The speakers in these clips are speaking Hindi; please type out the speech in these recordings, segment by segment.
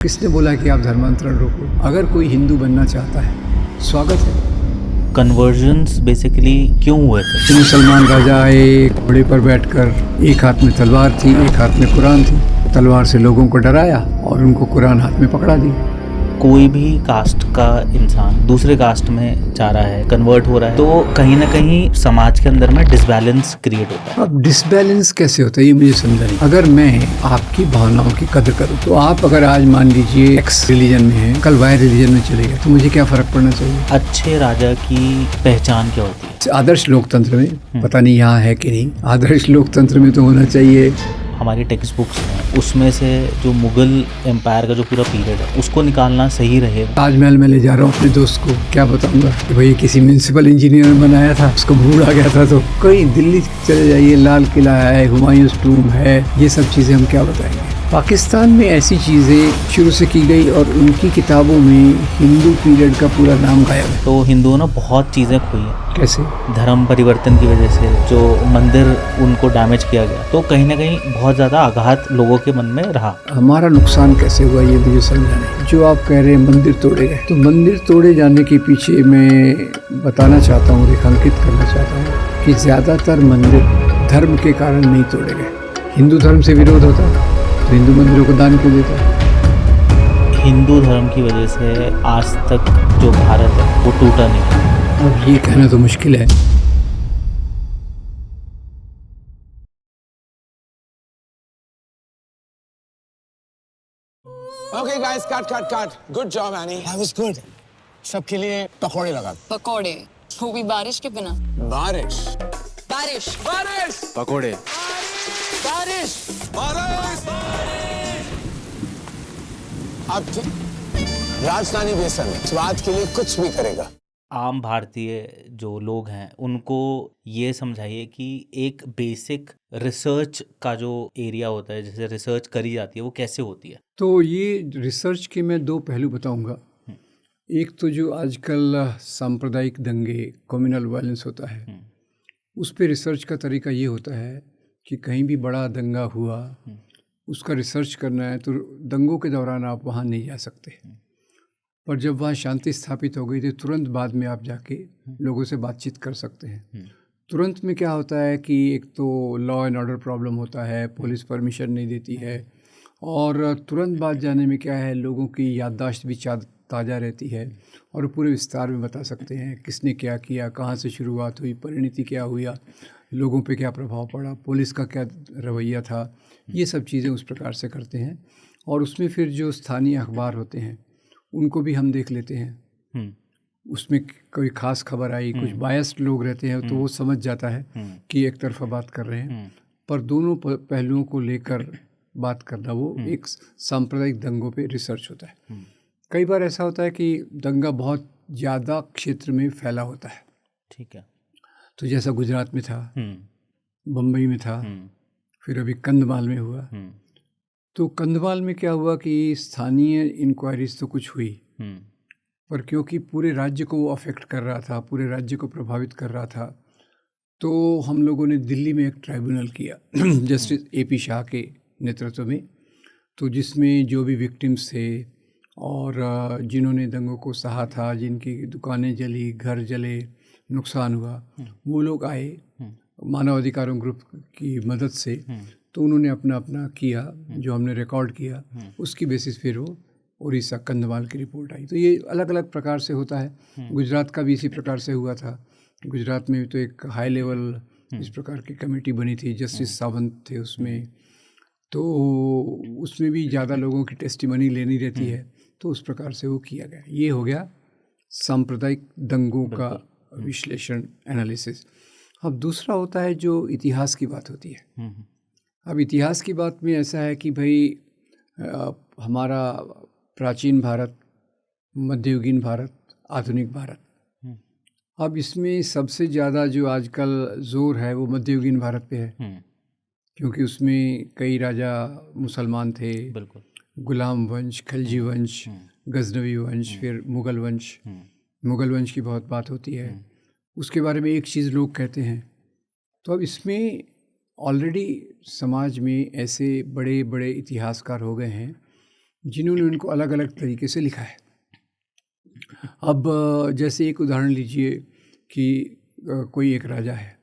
किसने बोला कि आप धर्मांतरण रोको? अगर कोई हिंदू बनना चाहता है, स्वागत है। कन्वर्जन्स बेसिकली क्यों हुए थे? मुसलमान राजा आए, घोड़े पर बैठकर, एक हाथ में तलवार थी, एक हाथ में कुरान थी। तलवार से लोगों को डराया और उनको कुरान हाथ में पकड़ा दी। कोई भी कास्ट का इंसान दूसरे कास्ट में जा रहा है, कन्वर्ट हो रहा है, तो कहीं ना कहीं समाज के अंदर में डिसबैलेंस क्रिएट होता है। अब डिसबैलेंस कैसे होता है ये मुझे समझा नहीं। अगर मैं आपकी भावनाओं की कदर करूँ तो आप अगर आज मान लीजिए एक्स रिलीजन में है, कल वाई रिलीजन में चले गए तो मुझे क्या फर्क पड़ना चाहिए? अच्छे राजा की पहचान क्या होती है? आदर्श लोकतंत्र में, पता नहीं यहाँ है कि नहीं, आदर्श लोकतंत्र में तो होना चाहिए। हमारी टेक्स्ट बुक्स हैं, उसमें से जो मुगल एम्पायर का जो पूरा पीरियड है उसको निकालना सही रहेगा। ताजमहल में ले जा रहा हूँ अपने दोस्त को, क्या बताऊंगा कि भाई किसी म्यूनसिपल इंजीनियर ने बनाया था, उसको भूल आ गया था। तो कोई दिल्ली चले जाइए, लाल किला है, हुमायूंस टूम है, ये सब चीज़ें हम क्या बताएंगे। पाकिस्तान में ऐसी चीज़ें शुरू से की गई और उनकी किताबों में हिंदू पीरियड का पूरा नाम गायब है। तो हिंदुओं ने बहुत चीज़ें खोई हैं। कैसे? धर्म परिवर्तन की वजह से जो मंदिर उनको डैमेज किया गया, तो कहीं ना कहीं बहुत ज़्यादा आघात लोगों के मन में रहा। हमारा नुकसान कैसे हुआ ये मुझे समझा नहीं। जो आप कह रहे हैं मंदिर तोड़े गए, तो मंदिर तोड़े जाने के पीछे मैं बताना चाहता हूँ, रेखांकित करना चाहता हूँ कि ज़्यादातर मंदिर धर्म के कारण नहीं तोड़े गए। हिंदू धर्म से विरोध होता तो हिंदू मंदिरों को दान क्यों देता? हिंदू धर्म की वजह से आज तक जो भारत है वो टूटा नहीं। अब ये कहना तो मुश्किल है। Okay guys, cut. Good job, Annie. That was good. सबके लिए पकौड़े लगा। पकौड़े, वो भी बारिश के बिना। बारिश। पकौड़े। बारिश। अब राजधानी बेसन स्वाद के लिए कुछ भी करेगा। आम भारतीय जो लोग हैं उनको ये समझाइए कि एक बेसिक रिसर्च का जो एरिया होता है, जैसे रिसर्च करी जाती है, वो कैसे होती है। तो ये रिसर्च के मैं दो पहलू बताऊंगा। एक तो जो आजकल सांप्रदायिक दंगे, कम्युनल वायलेंस होता है, उस पे रिसर्च का तरीका ये होता है कि कहीं भी बड़ा दंगा हुआ, उसका रिसर्च करना है तो दंगों के दौरान आप वहाँ नहीं जा सकते, पर जब वहाँ शांति स्थापित हो गई तो तुरंत बाद में आप जाके लोगों से बातचीत कर सकते हैं। तुरंत में क्या होता है कि एक तो लॉ एंड ऑर्डर प्रॉब्लम होता है, पुलिस परमिशन नहीं देती है, और तुरंत बाद जाने में क्या है, लोगों की याददाश्त भी ताज़ा रहती है और पूरे विस्तार में बता सकते हैं किसने क्या किया, कहाँ से शुरुआत हुई, परिणति क्या हुआ, लोगों पे क्या प्रभाव पड़ा, पुलिस का क्या रवैया था, ये सब चीज़ें उस प्रकार से करते हैं। और उसमें फिर जो स्थानीय अखबार होते हैं उनको भी हम देख लेते हैं। उसमें कोई ख़ास खबर आई, कुछ बायस्ड लोग रहते हैं तो वो समझ जाता है कि एक तरफा बात कर रहे हैं, पर दोनों पहलुओं को लेकर बात करना, वो एक सांप्रदायिक दंगों पे रिसर्च होता है। कई बार ऐसा होता है कि दंगा बहुत ज़्यादा क्षेत्र में फैला होता है। ठीक है। तो जैसा गुजरात में था, बम्बई में था, फिर अभी कंधमाल में हुआ। तो कंधमाल में क्या हुआ कि स्थानीय इंक्वायरीज तो कुछ हुई, पर क्योंकि पूरे राज्य को वो अफेक्ट कर रहा था, पूरे राज्य को प्रभावित कर रहा था, तो हम लोगों ने दिल्ली में एक ट्राइब्यूनल किया जस्टिस AP शाह के नेतृत्व में, तो जिसमें जो भी विक्टिम्स थे और जिन्होंने दंगों को सहा था, जिनकी दुकानें जली, घर जले, नुकसान हुआ, वो लोग आए मानवाधिकारों ग्रुप की मदद से। तो उन्होंने अपना अपना किया, जो हमने रिकॉर्ड किया उसकी बेसिस फिर वो उड़ीसा कंधमाल की रिपोर्ट आई। तो ये अलग अलग प्रकार से होता है। गुजरात का भी इसी प्रकार से हुआ था। गुजरात में तो एक हाई लेवल इस प्रकार की कमेटी बनी थी, जस्टिस सावंत थे उसमें, तो उसमें भी ज़्यादा लोगों की टेस्टिमनी लेनी रहती है, तो उस प्रकार से वो किया गया। ये हो गया सांप्रदायिक दंगों का विश्लेषण, एनालिसिस। अब दूसरा होता है जो इतिहास की बात होती है। अब इतिहास की बात में ऐसा है कि भाई हमारा प्राचीन भारत, मध्ययुगीन भारत, आधुनिक भारत, अब इसमें सबसे ज़्यादा जो आजकल जोर है वो मध्ययुगीन भारत पे है, क्योंकि उसमें कई राजा मुसलमान थे, बिल्कुल। गुलाम वंश, खलजी वंश, गजनवी वंश, फिर मुग़ल वंश। मुग़ल वंश की बहुत बात होती है, उसके बारे में एक चीज़ लोग कहते हैं। तो अब इसमें ऑलरेडी समाज में ऐसे बड़े बड़े इतिहासकार हो गए हैं जिन्होंने उनको अलग अलग तरीके से लिखा है। अब जैसे एक उदाहरण लीजिए कि कोई एक राजा है,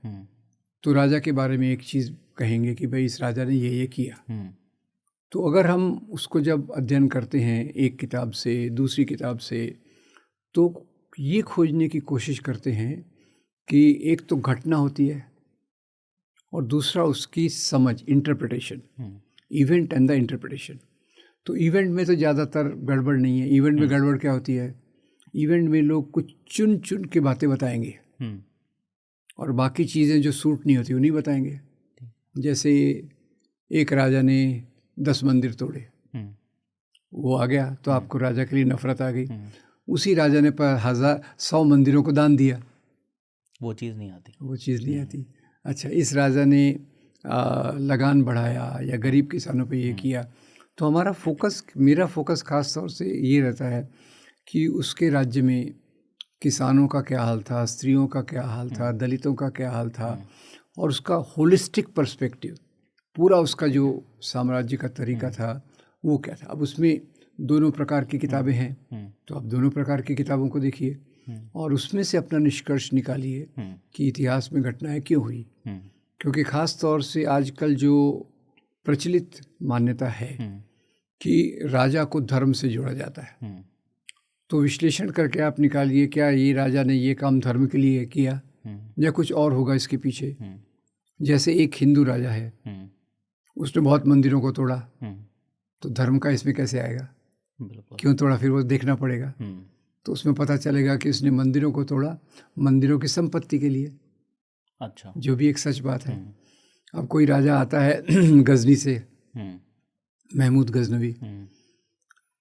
तो राजा के बारे में एक चीज़ कहेंगे कि भाई इस राजा ने ये किया। तो अगर हम उसको जब अध्ययन करते हैं एक किताब से दूसरी किताब से, तो ये खोजने की कोशिश करते हैं कि एक तो घटना होती है और दूसरा उसकी समझ, interpretation, event and the interpretation. तो इवेंट में तो ज़्यादातर गड़बड़ नहीं है। इवेंट में गड़बड़ क्या होती है? इवेंट में लोग कुछ चुन चुन के बातें बताएंगे और बाकी चीज़ें जो सूट नहीं होती उन्हीं बताएंगे। जैसे एक राजा ने 10 मंदिर तोड़े, वो आ गया तो आपको राजा के लिए नफरत आ गई। उसी राजा ने 100 मंदिरों को दान दिया, वो चीज़ नहीं आती। अच्छा, इस राजा ने लगान बढ़ाया या गरीब किसानों पे ये किया। तो हमारा फोकस, मेरा फोकस खास तौर से ये रहता है कि उसके राज्य में किसानों का क्या हाल था, स्त्रियों का क्या हाल था, दलितों का क्या हाल था, और उसका होलिस्टिक पर्सपेक्टिव, पूरा उसका जो साम्राज्य का तरीका था वो क्या था। अब उसमें दोनों प्रकार की किताबें हैं, तो आप दोनों प्रकार की किताबों को देखिए और उसमें से अपना निष्कर्ष निकालिए कि इतिहास में घटनाएं क्यों हुई। क्योंकि ख़ास तौर से आजकल जो प्रचलित मान्यता है कि राजा को धर्म से जोड़ा जाता है, तो विश्लेषण करके आप निकालिए क्या ये राजा ने ये काम धर्म के लिए किया या कुछ और होगा इसके पीछे। जैसे एक हिंदू राजा है, उसने बहुत मंदिरों को तोड़ा, तो धर्म का इसमें कैसे आएगा? क्यों तोड़ा, फिर वो देखना पड़ेगा। तो उसमें पता चलेगा कि उसने मंदिरों को तोड़ा मंदिरों की संपत्ति के लिए। अच्छा, जो भी एक सच बात है। अब कोई राजा आता है गजनी से, महमूद गजनवी,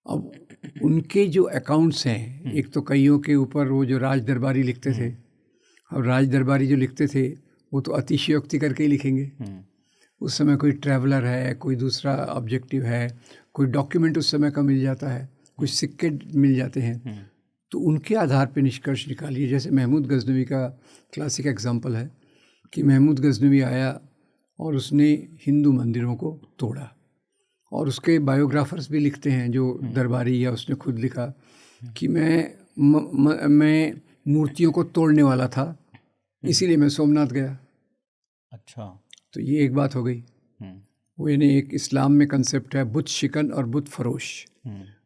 अब उनके जो अकाउंट्स हैं, एक तो कईयों के ऊपर वो जो राज दरबारी लिखते थे, अब राज दरबारी जो लिखते थे वो तो अतिशयोक्ति करके ही लिखेंगे। उस समय कोई ट्रैवलर है, कोई दूसरा ऑब्जेक्टिव है, कोई डॉक्यूमेंट उस समय का मिल जाता है, कुछ सिक्के मिल जाते हैं, तो उनके आधार पे निष्कर्ष निकालिए। जैसे महमूद गजनवी का क्लासिक एग्जांपल है कि महमूद गजनवी आया और उसने हिंदू मंदिरों को तोड़ा, और उसके बायोग्राफर्स भी लिखते हैं जो दरबारी, या उसने खुद लिखा कि मैं मूर्तियों को तोड़ने वाला था, इसीलिए मैं सोमनाथ गया। अच्छा, तो ये एक बात हो गई। वो यानी एक इस्लाम में कंसेप्ट है बुत शिकन और बुत फरोश।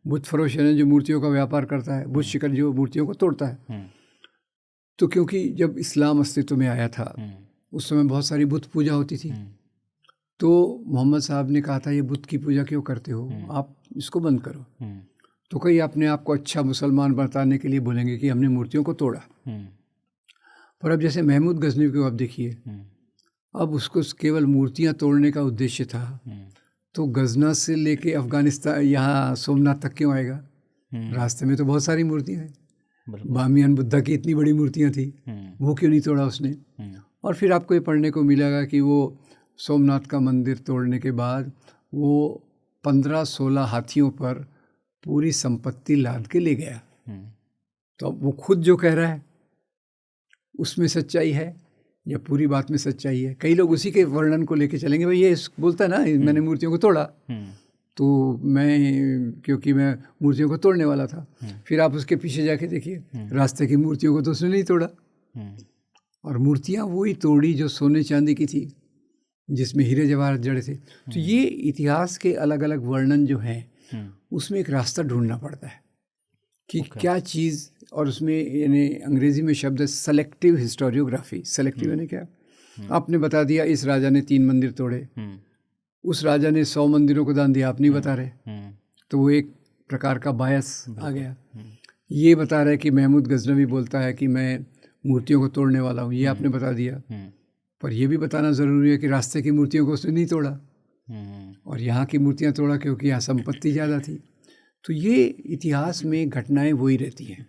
बुत फरोश यानी जो मूर्तियों का व्यापार करता है, बुत शिकन जो मूर्तियों को तोड़ता है। तो क्योंकि जब इस्लाम अस्तित्व में आया था उस समय बहुत सारी बुत पूजा होती थी, तो मोहम्मद साहब ने कहा था ये बुत की पूजा क्यों करते हो, आप इसको बंद करो। तो कई अपने आप को अच्छा मुसलमान बताने के लिए बोलेंगे कि हमने मूर्तियों को तोड़ा। पर अब जैसे महमूद गजनवी को आप देखिए, अब उसको केवल मूर्तियां तोड़ने का उद्देश्य था, तो गजना से लेके अफगानिस्तान यहाँ सोमनाथ तक क्यों आएगा? रास्ते में तो बहुत सारी मूर्तियां हैं। बामियान बुद्धा की इतनी बड़ी मूर्तियां थी, वो क्यों नहीं तोड़ा उसने? और फिर आपको ये पढ़ने को मिलेगा कि वो सोमनाथ का मंदिर तोड़ने के बाद वो 15-16 हाथियों पर पूरी संपत्ति लाद के ले गया। तो अब वो खुद जो कह रहा है उसमें सच्चाई है या पूरी बात में सच्चाई है? कई लोग उसी के वर्णन को लेके चलेंगे, भाई ये बोलता है ना मैंने मूर्तियों को तोड़ा, तो मैं क्योंकि मैं मूर्तियों को तोड़ने वाला था। फिर आप उसके पीछे जाके देखिए, रास्ते की मूर्तियों को तो उसने नहीं तोड़ा, और मूर्तियाँ वही तोड़ी जो सोने चांदी की थी, जिसमें हीरे जवाहरात जड़े थे। तो ये इतिहास के अलग अलग वर्णन जो हैं उसमें एक रास्ता ढूंढना पड़ता है कि क्या चीज़, और उसमें यानी अंग्रेजी में शब्द है सेलेक्टिव हिस्टोरियोग्राफी। सेलेक्टिव यानी क्या? आपने बता दिया इस राजा ने 3 मंदिर तोड़े, उस राजा ने 100 मंदिरों को दान दिया, आप नहीं बता रहे, तो वो एक प्रकार का बायस आ गया। ये बता रहे कि महमूद गजनवी बोलता है कि मैं मूर्तियों को तोड़ने वाला हूँ, ये आपने बता दिया, पर यह भी बताना ज़रूरी है कि रास्ते की मूर्तियों को उसने नहीं तोड़ा और यहाँ की मूर्तियाँ तोड़ा क्योंकि यहाँ संपत्ति ज़्यादा थी। तो ये इतिहास में घटनाएं वही रहती हैं।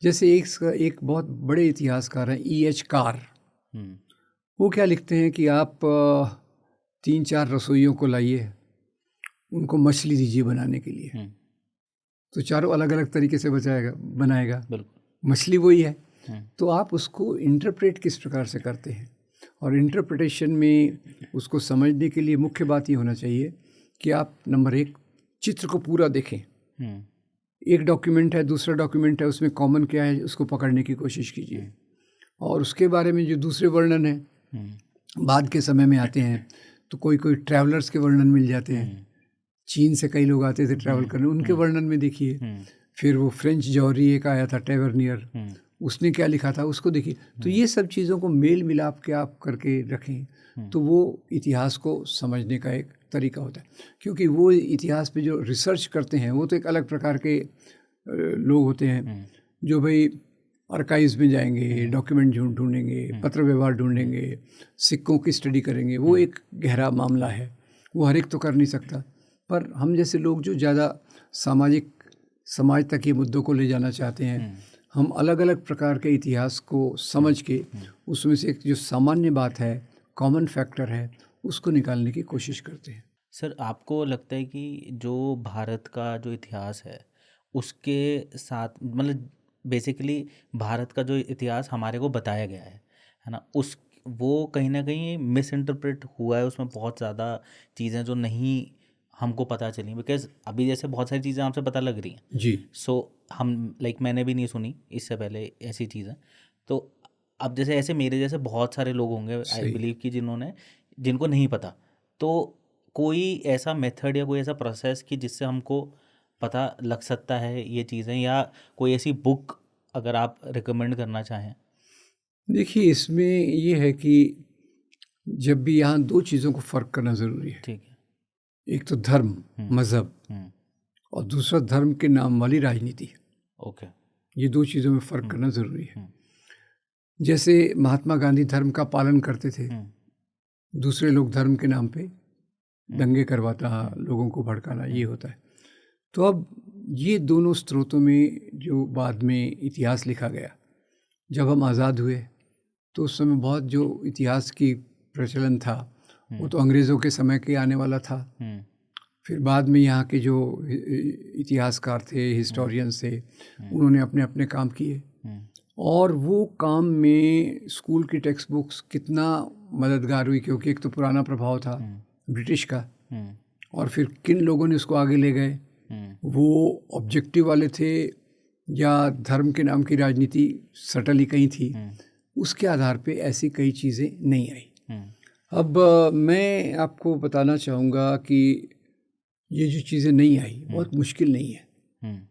जैसे एक बहुत बड़े इतिहासकार हैं E.H. कार, वो क्या लिखते हैं कि आप 3-4 रसोइयों को लाइए, उनको मछली दीजिए बनाने के लिए, तो चारों अलग अलग तरीके से बनाएगा, मछली वही है। तो आप उसको इंटरप्रेट किस प्रकार से करते हैं, और इंटरप्रिटेशन में उसको समझने के लिए मुख्य बात ये होना चाहिए कि आप नंबर 1 चित्र को पूरा देखें। एक डॉक्यूमेंट है, दूसरा डॉक्यूमेंट है, उसमें कॉमन क्या है उसको पकड़ने की कोशिश कीजिए। और उसके बारे में जो दूसरे वर्णन है बाद के समय में आते हैं, तो कोई ट्रैवलर्स के वर्णन मिल जाते हैं। चीन से कई लोग आते थे ट्रैवल करने, उनके वर्णन में देखिए। फिर वो फ्रेंच जौहरी एक आया था टेवर्नियर, उसने क्या लिखा था उसको देखिए। तो ये सब चीज़ों को मेल मिलाप के आप करके रखें तो वो इतिहास को समझने का एक तरीका होता है। क्योंकि वो इतिहास पे जो रिसर्च करते हैं वो तो एक अलग प्रकार के लोग होते हैं, जो भाई आर्काइव्स में जाएंगे, डॉक्यूमेंट ढूंढेंगे, पत्र व्यवहार ढूंढेंगे, सिक्कों की स्टडी करेंगे। वो एक गहरा मामला है, वो हर एक तो कर नहीं सकता। पर हम जैसे लोग जो ज़्यादा समाज तक ये मुद्दों को ले जाना चाहते हैं, हम अलग अलग प्रकार के इतिहास को समझ के उसमें से एक जो सामान्य बात है, कॉमन फैक्टर है, उसको निकालने की कोशिश करते हैं। सर, आपको लगता है कि जो भारत का जो इतिहास है उसके साथ, मतलब बेसिकली भारत का जो इतिहास हमारे को बताया गया है ना, वो कहीं ना कहीं मिस इंटरप्रेट हुआ है, उसमें बहुत ज़्यादा चीज़ें जो नहीं हमको पता चली, बिकॉज अभी जैसे बहुत सारी चीज़ें आपसे पता लग रही हैं जी। सो हम मैंने भी नहीं सुनी इससे पहले ऐसी चीज़ें। तो अब जैसे ऐसे मेरे जैसे बहुत सारे लोग होंगे आई बिलीव कि जिनको नहीं पता, तो कोई ऐसा मेथड या कोई ऐसा प्रोसेस कि जिससे हमको पता लग सकता है ये चीज़ें, या कोई ऐसी बुक अगर आप रिकमेंड करना चाहें? देखिए, इसमें ये है कि जब भी यहाँ दो चीज़ों को फ़र्क करना ज़रूरी है। ठीक है। एक तो धर्म, मज़हब, और दूसरा धर्म के नाम वाली राजनीति। ओके। ये दो चीज़ों में फ़र्क करना ज़रूरी है। जैसे महात्मा गांधी धर्म का पालन करते थे, दूसरे लोग धर्म के नाम पे दंगे करवाता, लोगों को भड़काना, ये होता है। तो अब ये दोनों स्रोतों में जो बाद में इतिहास लिखा गया, जब हम आज़ाद हुए तो उस समय बहुत जो इतिहास की प्रचलन था वो तो अंग्रेज़ों के समय के आने वाला था। फिर बाद में यहाँ के जो इतिहासकार थे, हिस्टोरियंस थे, उन्होंने अपने अपने काम किए, और वो काम में स्कूल की टेक्स्ट बुक्स कितना मददगार हुई, क्योंकि एक तो पुराना प्रभाव था ब्रिटिश का, और फिर किन लोगों ने उसको आगे ले गए, वो ऑब्जेक्टिव वाले थे या धर्म के नाम की राजनीति सटल ही कहीं थी, उसके आधार पे ऐसी कई चीज़ें नहीं आई। अब मैं आपको बताना चाहूँगा कि ये जो चीज़ें नहीं आई बहुत मुश्किल नहीं है।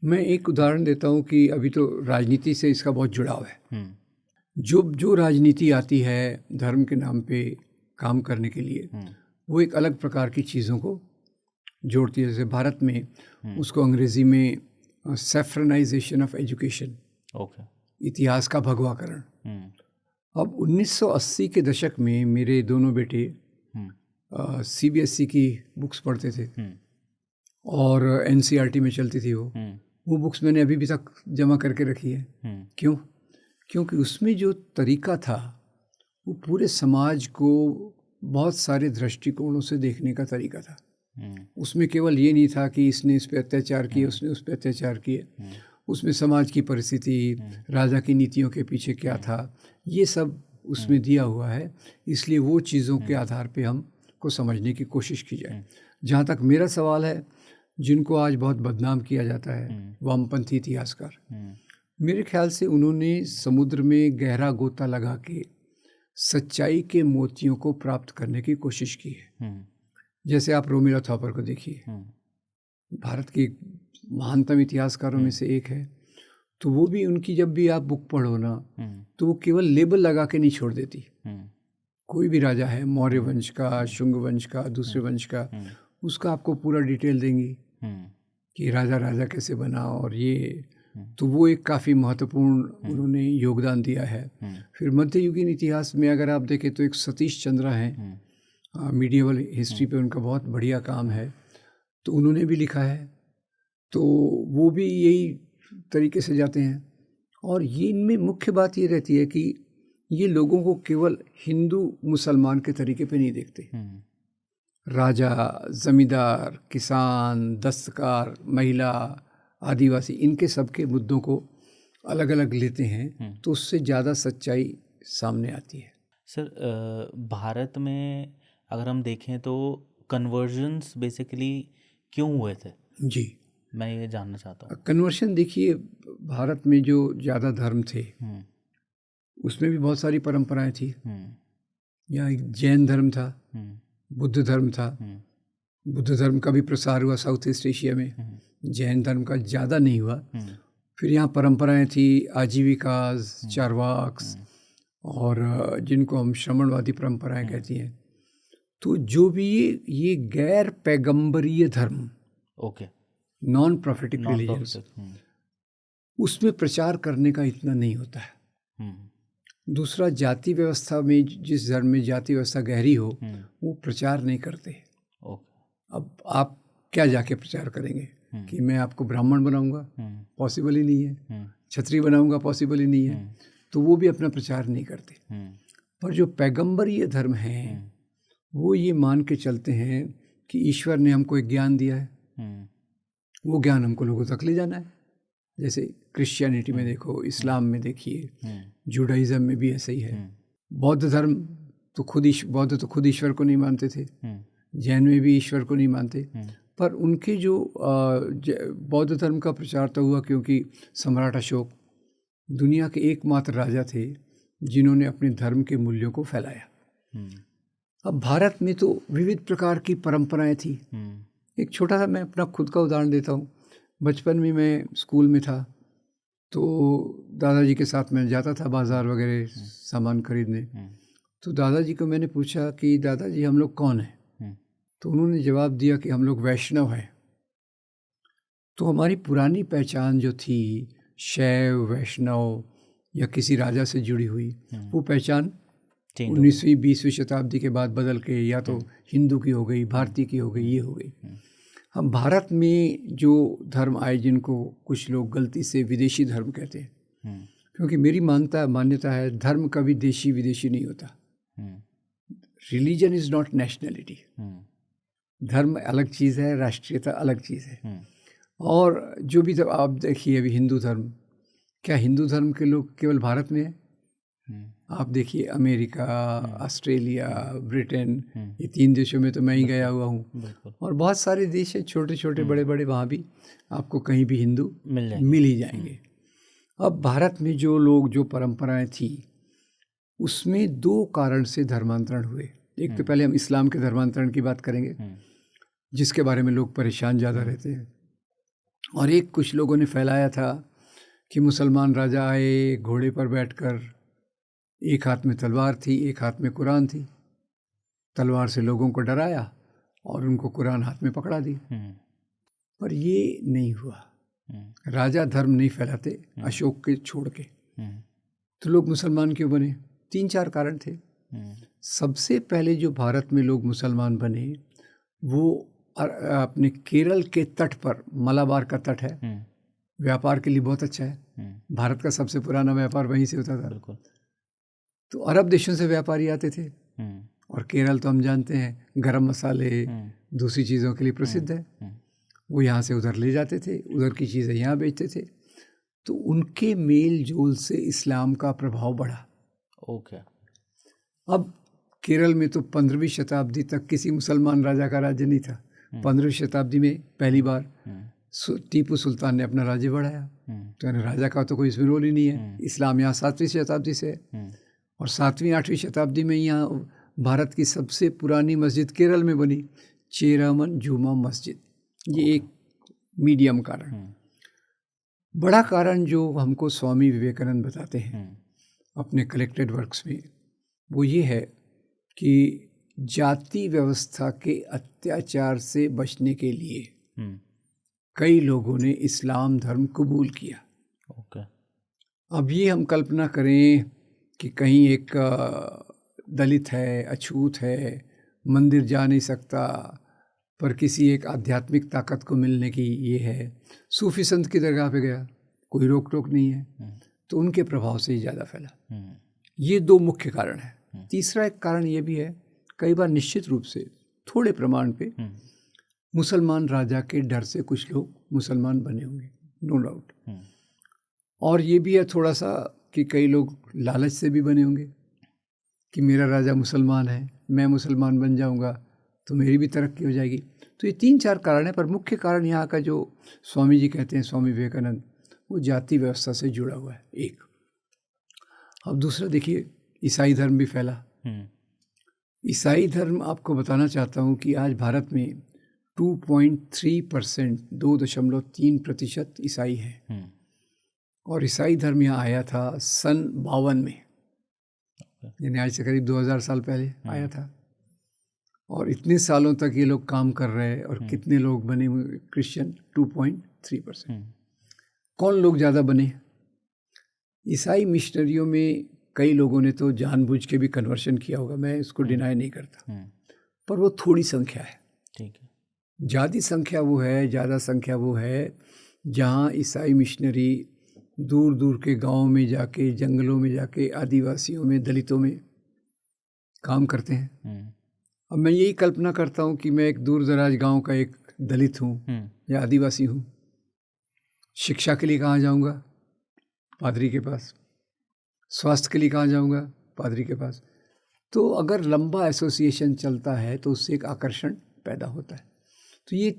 मैं एक उदाहरण देता हूँ कि अभी तो राजनीति से इसका बहुत जुड़ाव है। जो राजनीति आती है धर्म के नाम पे काम करने के लिए, वो एक अलग प्रकार की चीज़ों को जोड़ती है। जैसे भारत में उसको अंग्रेज़ी में सैफ्रनाइजेशन ऑफ एजुकेशन, इतिहास का भगवाकरण। अब 1980 के दशक में मेरे दोनों बेटे CBSE की बुक्स पढ़ते थे, और NCERT में चलती थी वो बुक्स मैंने अभी भी तक जमा करके रखी है। क्यों? क्योंकि उसमें जो तरीका था वो पूरे समाज को बहुत सारे दृष्टिकोणों से देखने का तरीका था। उसमें केवल ये नहीं था कि इसने इस पे अत्याचार किए, उसने उस पे अत्याचार किए, उसमें समाज की परिस्थिति, राजा की नीतियों के पीछे क्या था, ये सब उसमें दिया हुआ है। इसलिए वो चीज़ों के आधार पे हम को समझने की कोशिश की जाए। जहाँ तक मेरा सवाल है, जिनको आज बहुत बदनाम किया जाता है वामपंथी इतिहासकार, मेरे ख्याल से उन्होंने समुद्र में गहरा गोता लगा के सच्चाई के मोतियों को प्राप्त करने की कोशिश की है। जैसे आप रोमिला थॉपर को देखिए, भारत के महानतम इतिहासकारों में से एक है। तो वो भी, उनकी जब भी आप बुक पढ़ो ना, तो वो केवल लेबल लगा के नहीं छोड़ देती। कोई भी राजा है, मौर्य वंश का, शुंग वंश का, दूसरे वंश का, उसका आपको पूरा डिटेल देंगी कि राजा कैसे बना, और ये तो वो एक काफ़ी महत्वपूर्ण उन्होंने योगदान दिया है। फिर मध्ययुगीन इतिहास में अगर आप देखें तो एक सतीश चंद्रा हैं, मीडिएवल हिस्ट्री पे उनका बहुत बढ़िया काम है, तो उन्होंने भी लिखा है। तो वो भी यही तरीके से जाते हैं, और ये इनमें मुख्य बात ये रहती है कि ये लोगों को केवल हिंदू मुसलमान के तरीके पे नहीं देखते। राजा, ज़मींदार, किसान, दस्तकार, महिला, आदिवासी, इनके सबके मुद्दों को अलग अलग लेते हैं, तो उससे ज़्यादा सच्चाई सामने आती है। सर, भारत में अगर हम देखें तो कन्वर्जन्स बेसिकली क्यों हुए थे, जी, मैं ये जानना चाहता हूँ। कन्वर्शन देखिए, भारत में जो ज़्यादा धर्म थे उसमें भी बहुत सारी परंपराएं थी। यहाँ एक जैन धर्म था, बुद्ध धर्म था। बुद्ध धर्म का भी प्रसार हुआ साउथ ईस्ट एशिया में, जैन धर्म का ज़्यादा नहीं हुआ। फिर यहाँ परंपराएं थी आजीविका, चारवाक और जिनको हम श्रमणवादी परंपराएं कहती हैं। तो जो भी ये गैर पैगंबरीय धर्म, ओके, नॉन प्रॉफिटिक रिलीजन्स, उसमें प्रचार करने का इतना नहीं होता है। दूसरा, जाति व्यवस्था में, जिस धर्म में जाति व्यवस्था गहरी हो वो प्रचार नहीं करते। अब आप क्या जाके प्रचार करेंगे कि मैं आपको ब्राह्मण बनाऊंगा, पॉसिबल ही नहीं है। क्षत्रिय बनाऊंगा, पॉसिबल ही नहीं है। तो वो भी अपना प्रचार नहीं करते। पर जो पैगंबरीय धर्म है वो ये मान के चलते हैं कि ईश्वर ने हमको एक ज्ञान दिया है, वो ज्ञान हमको लोगों तक ले जाना है। जैसे क्रिश्चियनिटी में देखो, इस्लाम में देखिए, जुडाइज़म में भी ऐसा ही है। बौद्ध धर्म तो बौद्ध तो खुद ईश्वर को नहीं मानते थे, जैन में भी ईश्वर को नहीं मानते। पर उनके जो बौद्ध धर्म का प्रचार तो हुआ क्योंकि सम्राट अशोक दुनिया के एकमात्र राजा थे जिन्होंने अपने धर्म के मूल्यों को फैलाया। अब भारत में तो विविध प्रकार की परंपराएं थी। एक छोटा सा मैं अपना खुद का उदाहरण देता हूँ। बचपन में मैं स्कूल में था तो दादाजी के साथ मैं जाता था बाज़ार वगैरह सामान खरीदने। तो दादाजी को मैंने पूछा कि दादाजी हम लोग कौन हैं? तो उन्होंने जवाब दिया कि हम लोग वैष्णव हैं। तो हमारी पुरानी पहचान जो थी शैव, वैष्णव या किसी राजा से जुड़ी हुई, वो पहचान 19वीं 20वीं शताब्दी के बाद बदल के या तो हिंदू की हो गई, भारतीय की हो गई, ये हो गई। हम भारत में जो धर्म आए जिनको कुछ लोग गलती से विदेशी धर्म कहते हैं, क्योंकि मेरी मान्यता है धर्म कभी देशी विदेशी नहीं होता। Religion is not nationality. धर्म अलग चीज़ है, राष्ट्रीयता अलग चीज़ है। और जो भी तो आप देखिए अभी हिंदू धर्म, क्या हिंदू धर्म के लोग केवल भारत में है? आप देखिए अमेरिका, ऑस्ट्रेलिया, ब्रिटेन, ये 3 देशों में तो मैं ही गया हुआ हूँ। और बहुत सारे देश हैं छोटे छोटे बड़े बड़े, वहाँ भी आपको कहीं भी हिंदू मिल ही जाएंगे। अब भारत में जो लोग, जो परंपराएं थी, उसमें 2 कारण से धर्मांतरण हुए। एक तो पहले हम इस्लाम के धर्मांतरण की बात करेंगे जिसके बारे में लोग परेशान ज़्यादा रहते हैं। और एक कुछ लोगों ने फैलाया था कि मुसलमान राजा आए घोड़े पर बैठकर, एक हाथ में तलवार थी, एक हाथ में कुरान थी। तलवार से लोगों को डराया और उनको कुरान हाथ में पकड़ा दी। पर ये नहीं हुआ। राजा धर्म नहीं फैलाते अशोक के छोड़ के। तो लोग मुसलमान क्यों बने? 3-4 कारण थे। सबसे पहले जो भारत में लोग मुसलमान बने वो अपने केरल के तट पर, मलाबार का तट है, व्यापार के लिए बहुत अच्छा है। भारत का सबसे पुराना व्यापार वहीं से होता था। तो अरब देशों से व्यापारी आते थे। और केरल तो हम जानते हैं गरम मसाले, दूसरी चीज़ों के लिए प्रसिद्ध है। वो यहाँ से उधर ले जाते थे, उधर की चीज़ें यहाँ बेचते थे। तो उनके मेल जोल से इस्लाम का प्रभाव बढ़ा। ओके। अब केरल में तो 15वीं शताब्दी तक किसी मुसलमान राजा का राज्य नहीं था। 15वीं शताब्दी में पहली बार टीपू सुल्तान ने अपना राज्य बढ़ाया। तो राजा का तो कोई इसमें रोल ही नहीं है। इस्लाम यहाँ 7वीं शताब्दी से है। और 7वीं 8वीं शताब्दी में यहाँ भारत की सबसे पुरानी मस्जिद केरल में बनी, चेरामन जुमा मस्जिद। ये एक मीडियम कारण। बड़ा कारण जो हमको स्वामी विवेकानंद बताते हैं अपने कलेक्टेड वर्क्स में, वो ये है कि जाति व्यवस्था के अत्याचार से बचने के लिए कई लोगों ने इस्लाम धर्म कबूल किया। ओके। अब ये हम कल्पना करें कि कहीं एक दलित है, अछूत है, मंदिर जा नहीं सकता, पर किसी एक आध्यात्मिक ताकत को मिलने की ये है, सूफी संत की दरगाह पे गया, कोई रोक टोक नहीं है, तो उनके प्रभाव से ही ज़्यादा फैला। ये 2 मुख्य कारण है। तीसरा एक कारण ये भी है, कई बार निश्चित रूप से थोड़े प्रमाण पे मुसलमान राजा के डर से कुछ लोग मुसलमान बने होंगे, नो डाउट। और ये भी है थोड़ा सा कि कई लोग लालच से भी बने होंगे कि मेरा राजा मुसलमान है, मैं मुसलमान बन जाऊंगा तो मेरी भी तरक्की हो जाएगी। तो ये 3-4 कारण है, पर मुख्य कारण यहाँ का जो स्वामी जी कहते हैं, स्वामी विवेकानंद, वो जाति व्यवस्था से जुड़ा हुआ है एक। अब दूसरा देखिए, ईसाई धर्म भी फैला। ईसाई धर्म, आपको बताना चाहता हूँ कि आज भारत में 2.3%, 2.3% ईसाई हैं। और ईसाई धर्म यहाँ आया था सन 52 में, यानी आज से करीब 2000 साल पहले आया था। और इतने सालों तक ये लोग काम कर रहे हैं, और कितने लोग बने हुए क्रिश्चियन? 2.3%। कौन लोग ज़्यादा बने? ईसाई मिशनरियों में कई लोगों ने तो जानबूझ के भी कन्वर्शन किया होगा, मैं इसको डिनाई नहीं करता, पर वो थोड़ी संख्या है। ठीक है। ज़्यादा संख्या वो है जहाँ ईसाई मिशनरी दूर दूर के गांवों में जाके, जंगलों में जाके, आदिवासियों में, दलितों में काम करते हैं। अब मैं यही कल्पना करता हूँ कि मैं एक दूर दराज गांव का एक दलित हूँ या आदिवासी हूँ, शिक्षा के लिए कहाँ जाऊँगा? पादरी के पास। स्वास्थ्य के लिए कहाँ जाऊँगा? पादरी के पास। तो अगर लंबा एसोसिएशन चलता है तो उससे एक आकर्षण पैदा होता है। तो ये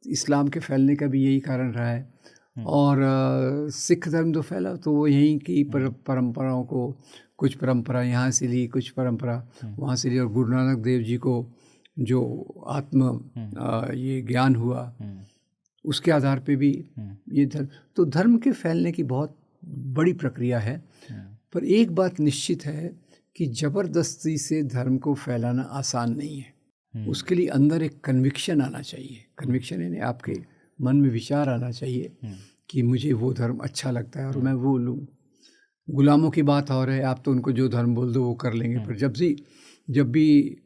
इस्लाम के फैलने का भी यही कारण रहा है। और सिख धर्म तो फैला तो वो यहीं की परंपराओं को, कुछ परंपरा यहाँ से ली, कुछ परंपरा वहाँ से ली, और गुरु नानक देव जी को जो ये ज्ञान हुआ, उसके आधार पे भी ये धर्म, तो धर्म के फैलने की बहुत बड़ी प्रक्रिया है। पर एक बात निश्चित है कि ज़बरदस्ती से धर्म को फैलाना आसान नहीं है। उसके लिए अंदर एक कन्विक्शन आना चाहिए। कन्विक्शन यानी आपके मन में विचार आना चाहिए कि मुझे वो धर्म अच्छा लगता है और मैं वो लूँ। गुलामों की बात और है, आप तो उनको जो धर्म बोल दो वो कर लेंगे, पर जब भी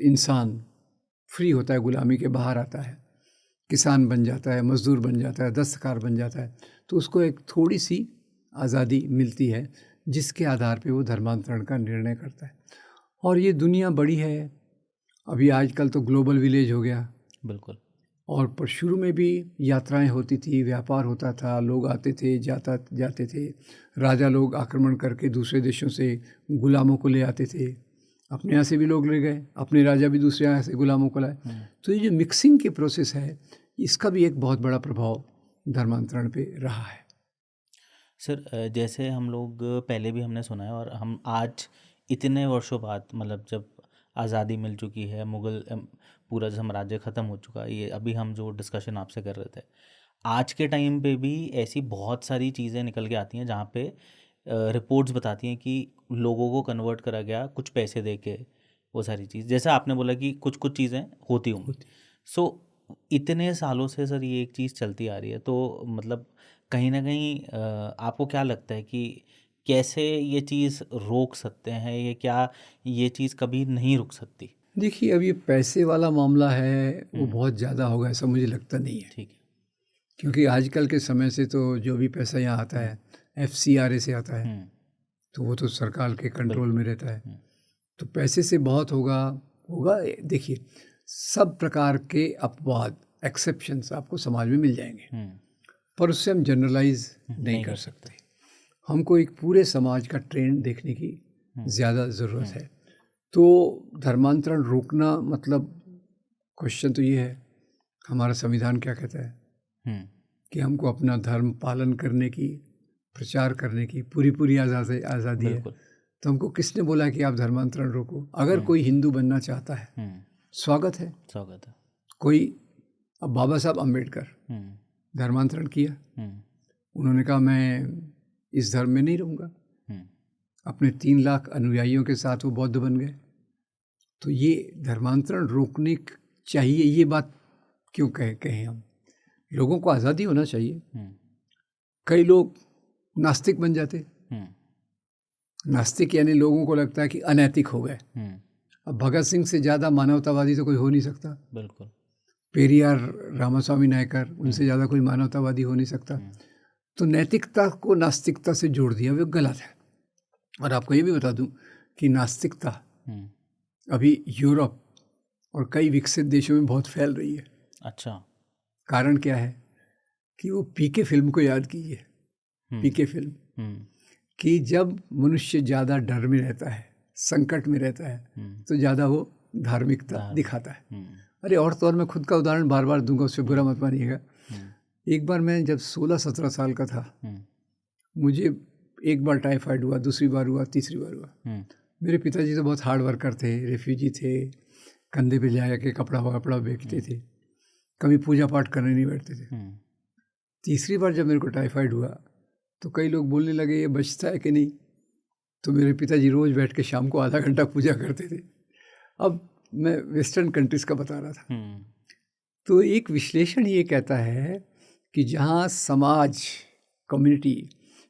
इंसान फ्री होता है, गुलामी के बाहर आता है, किसान बन जाता है, मजदूर बन जाता है, दस्तकार बन जाता है, तो उसको एक थोड़ी सी आज़ादी मिलती है, जिसके आधार पे वो धर्मांतरण का निर्णय करता है। और ये दुनिया बड़ी है, अभी आजकल तो ग्लोबल विलेज हो गया। बिल्कुल। और पर शुरू में भी यात्राएं होती थी, व्यापार होता था, लोग आते थे, जाते थे, राजा लोग आक्रमण करके दूसरे देशों से गुलामों को ले आते थे, अपने यहाँ से भी लोग ले गए, अपने राजा भी दूसरे यहाँ से गुलामों को लाए। तो ये जो मिक्सिंग की प्रोसेस है, इसका भी एक बहुत बड़ा प्रभाव धर्मांतरण पे रहा है। सर, जैसे हम लोग पहले भी हमने सुना है, और हम आज इतने वर्षों बाद, मतलब जब आज़ादी मिल चुकी है, मुग़ल पूरा साम्राज्य ख़त्म हो चुका है, ये अभी हम जो डिस्कशन आपसे कर रहे थे, आज के टाइम पे भी ऐसी बहुत सारी चीज़ें निकल के आती हैं जहाँ पे रिपोर्ट्स बताती हैं कि लोगों को कन्वर्ट करा गया कुछ पैसे दे के, वो सारी चीज़, जैसे आपने बोला कि कुछ कुछ चीज़ें होती होंगी। सो इतने सालों से सर ये एक चीज़ चलती आ रही है, तो मतलब कहीं ना कहीं आपको क्या लगता है कि कैसे ये चीज़ रोक सकते हैं, ये क्या ये चीज़ कभी नहीं रुक सकती? देखिए, अब ये पैसे वाला मामला है, वो बहुत ज़्यादा होगा ऐसा मुझे लगता नहीं है। ठीक है। क्योंकि आजकल के समय से तो जो भी पैसा यहाँ आता है FCRA से आता है, तो वो तो सरकार के कंट्रोल में रहता है, तो पैसे से बहुत होगा। देखिए, सब प्रकार के अपवाद, एक्सेप्शंस आपको समाज में मिल जाएंगे, पर उससे हम जनरलाइज नहीं कर सकते। हमको एक पूरे समाज का ट्रेंड देखने की ज़्यादा ज़रूरत है। तो धर्मांतरण रोकना मतलब, क्वेश्चन तो ये है, हमारा संविधान क्या कहता है कि हमको अपना धर्म पालन करने की, प्रचार करने की पूरी आज़ादी है। तो हमको किसने बोला कि आप धर्मांतरण रोको? अगर कोई हिंदू बनना चाहता है, स्वागत है। कोई, अब बाबा साहब अम्बेडकर धर्मांतरण किया, उन्होंने कहा मैं इस धर्म में नहीं रहूँगा, अपने 3 लाख अनुयायियों के साथ वो बौद्ध बन गए। तो ये धर्मांतरण रोकने चाहिए, ये बात क्यों कहें हम? लोगों को आज़ादी होना चाहिए। कई लोग नास्तिक बन जाते, नास्तिक यानी लोगों को लगता है कि अनैतिक हो गए। अब भगत सिंह से ज़्यादा मानवतावादी तो कोई हो नहीं सकता। बिल्कुल। पेरियार, रामास्वामी नायकर, उनसे ज़्यादा कोई मानवतावादी हो नहीं सकता। तो नैतिकता को नास्तिकता से जोड़ दिया, वो गलत है। और आपको ये भी बता दूं कि नास्तिकता अभी यूरोप और कई विकसित देशों में बहुत फैल रही है। अच्छा। कारण क्या है कि वो पीके फिल्म को याद कीजिए, पीके फिल्म कि जब मनुष्य ज़्यादा डर में रहता है, संकट में रहता है, तो ज़्यादा वो धार्मिकता दिखाता है। अरे और तो और मैं खुद का उदाहरण बार बार दूंगा, उससे बुरा मत मानिएगा। एक बार मैं जब 16-17 साल का था, मुझे एक बार टाइफाइड हुआ, दूसरी बार हुआ, तीसरी बार हुआ। मेरे पिताजी तो बहुत हार्ड वर्कर थे, रेफ्यूजी थे, कंधे पे जा के कपड़ा वपड़ा बेचते थे, कभी पूजा पाठ करने नहीं बैठते थे। तीसरी बार जब मेरे को टाइफाइड हुआ तो कई लोग बोलने लगे ये बचता है कि नहीं, तो मेरे पिताजी रोज़ बैठ के शाम को आधा घंटा पूजा करते थे। अब मैं वेस्टर्न कंट्रीज़ का बता रहा था। तो एक विश्लेषण ये कहता है कि जहाँ समाज, कम्युनिटी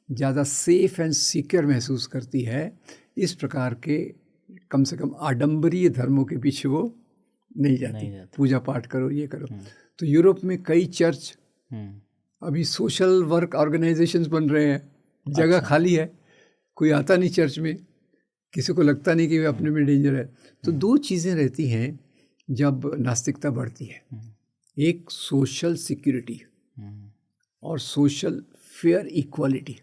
ज़्यादा सेफ एंड सिक्योर महसूस करती है, इस प्रकार के कम से कम आडंबरीय धर्मों के पीछे वो नहीं जाती। पूजा पाठ करो, ये करो। तो यूरोप में कई चर्च, अभी सोशल वर्क ऑर्गेनाइजेशंस बन रहे हैं, जगह खाली है, कोई आता नहीं चर्च में, किसी को लगता नहीं कि वे अपने में डेंजर है। तो दो चीज़ें रहती हैं जब नास्तिकता बढ़ती है, एक सोशल सिक्योरिटी और सोशल फेयर इक्वालिटी।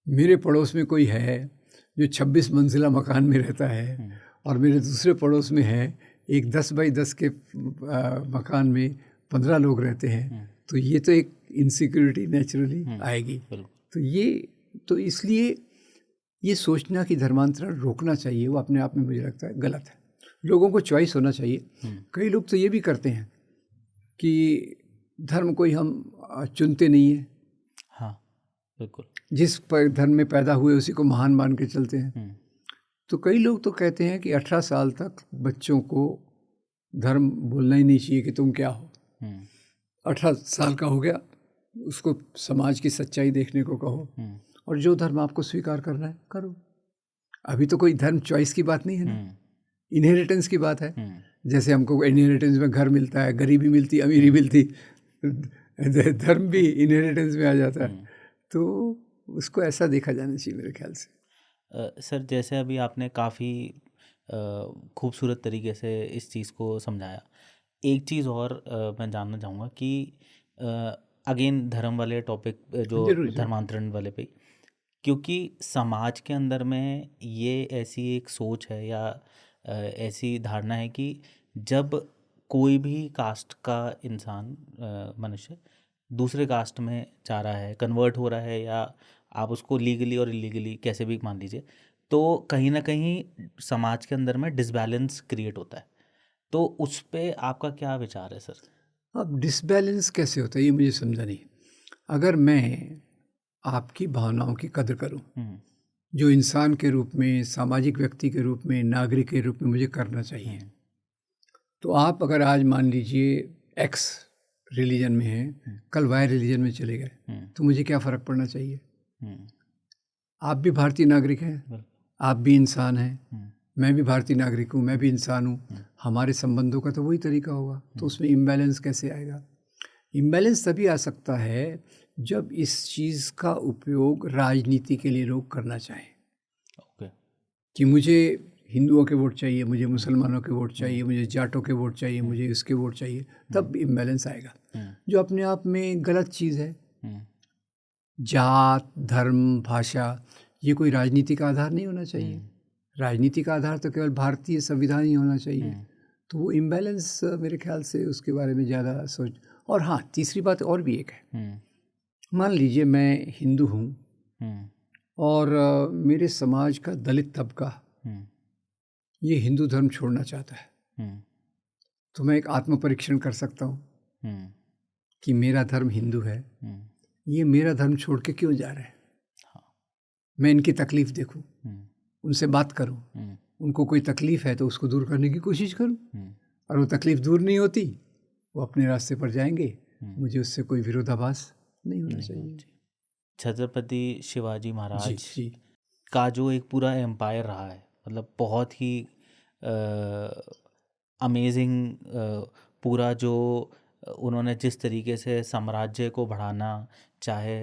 मेरे पड़ोस में कोई है जो 26 मंजिला मकान में रहता है और मेरे दूसरे पड़ोस में है एक 10 बाई 10 के मकान में 15 लोग रहते हैं, तो ये तो एक इनसिक्योरिटी नेचुरली आएगी। तो इसलिए ये सोचना कि धर्मांतरण रोकना चाहिए, वो अपने आप में मुझे लगता है गलत है। लोगों को चॉइस होना चाहिए। कई लोग तो ये भी करते हैं कि धर्म कोई हम चुनते नहीं है। हाँ, बिल्कुल। जिस धर्म में पैदा हुए उसी को महान मान के चलते हैं। तो कई लोग तो कहते हैं कि 18 साल तक बच्चों को धर्म बोलना ही नहीं चाहिए कि तुम क्या हो। 18 साल का हो गया, उसको समाज की सच्चाई देखने को कहो, और जो धर्म आपको स्वीकार करना है करो। अभी तो कोई धर्म चॉइस की बात नहीं है ना, इनहेरिटेंस की बात है। जैसे हमको इनहेरिटेंस में घर मिलता है, गरीबी मिलती, अमीरी मिलती, धर्म भी इनहेरिटेंस में आ जाता है। तो उसको ऐसा देखा जाना चाहिए मेरे ख्याल से। सर, जैसे अभी आपने काफ़ी खूबसूरत तरीके से इस चीज़ को समझाया। एक चीज़ और मैं जानना चाहूँगा कि अगेन धर्म वाले टॉपिक, जो धर्मांतरण वाले पे, क्योंकि समाज के अंदर में ये ऐसी एक सोच है या ऐसी धारणा है कि जब कोई भी कास्ट का इंसान, मनुष्य दूसरे कास्ट में जा रहा है, कन्वर्ट हो रहा है, या आप उसको लीगली और इलीगली कैसे भी मान लीजिए, तो कहीं ना कहीं समाज के अंदर में डिसबैलेंस क्रिएट होता है। तो उस पे आपका क्या विचार है सर? अब डिसबैलेंस कैसे होता है ये मुझे समझा नहीं। अगर मैं आपकी भावनाओं की कदर करूं, जो इंसान के रूप में, सामाजिक व्यक्ति के रूप में, नागरिक के रूप में मुझे करना चाहिए, तो आप अगर आज मान लीजिए एक्स रिलीजन में हैं, कल वाई रिलीजन में चले गए, तो मुझे क्या फ़र्क पड़ना चाहिए? आप भी भारतीय नागरिक हैं, आप भी इंसान हैं, मैं भी भारतीय नागरिक हूँ, मैं भी इंसान हूँ, हमारे संबंधों का तो वही तरीका होगा। तो उसमें इम्बैलेंस कैसे आएगा? इम्बैलेंस तभी आ सकता है जब इस चीज़ का उपयोग राजनीति के लिए लोग करना चाहें। कि मुझे हिंदुओं के वोट चाहिए, मुझे मुसलमानों के वोट चाहिए, मुझे जाटों के वोट चाहिए, मुझे इसके वोट चाहिए, तब इम्बैलेंस आएगा, जो अपने आप में गलत चीज़ है। जात, धर्म, भाषा, ये कोई राजनीति का आधार नहीं होना चाहिए। राजनीति का आधार तो केवल भारतीय संविधान ही होना चाहिए। तो वो इम्बैलेंस मेरे ख्याल से उसके बारे में ज़्यादा सोच। और हाँ, तीसरी बात और भी एक है। मान लीजिए मैं हिंदू हूँ और मेरे समाज का दलित तबका ये हिंदू धर्म छोड़ना चाहता है, तो मैं एक आत्म परीक्षण कर सकता हूँ कि मेरा धर्म हिंदू है, ये मेरा धर्म छोड़ के क्यों जा रहे हैं। मैं इनकी तकलीफ़ देखूँ, उनसे बात करूँ, उनको कोई तकलीफ़ है तो उसको दूर करने की कोशिश करूँ, और वो तकलीफ़ दूर नहीं होती, वो अपने रास्ते पर जाएंगे, मुझे उससे कोई विरोधाभास नहीं होना चाहिए। छत्रपति शिवाजी महाराज का जो एक पूरा एम्पायर रहा है, मतलब बहुत ही अमेजिंग, पूरा जो उन्होंने जिस तरीके से साम्राज्य को बढ़ाना चाहे,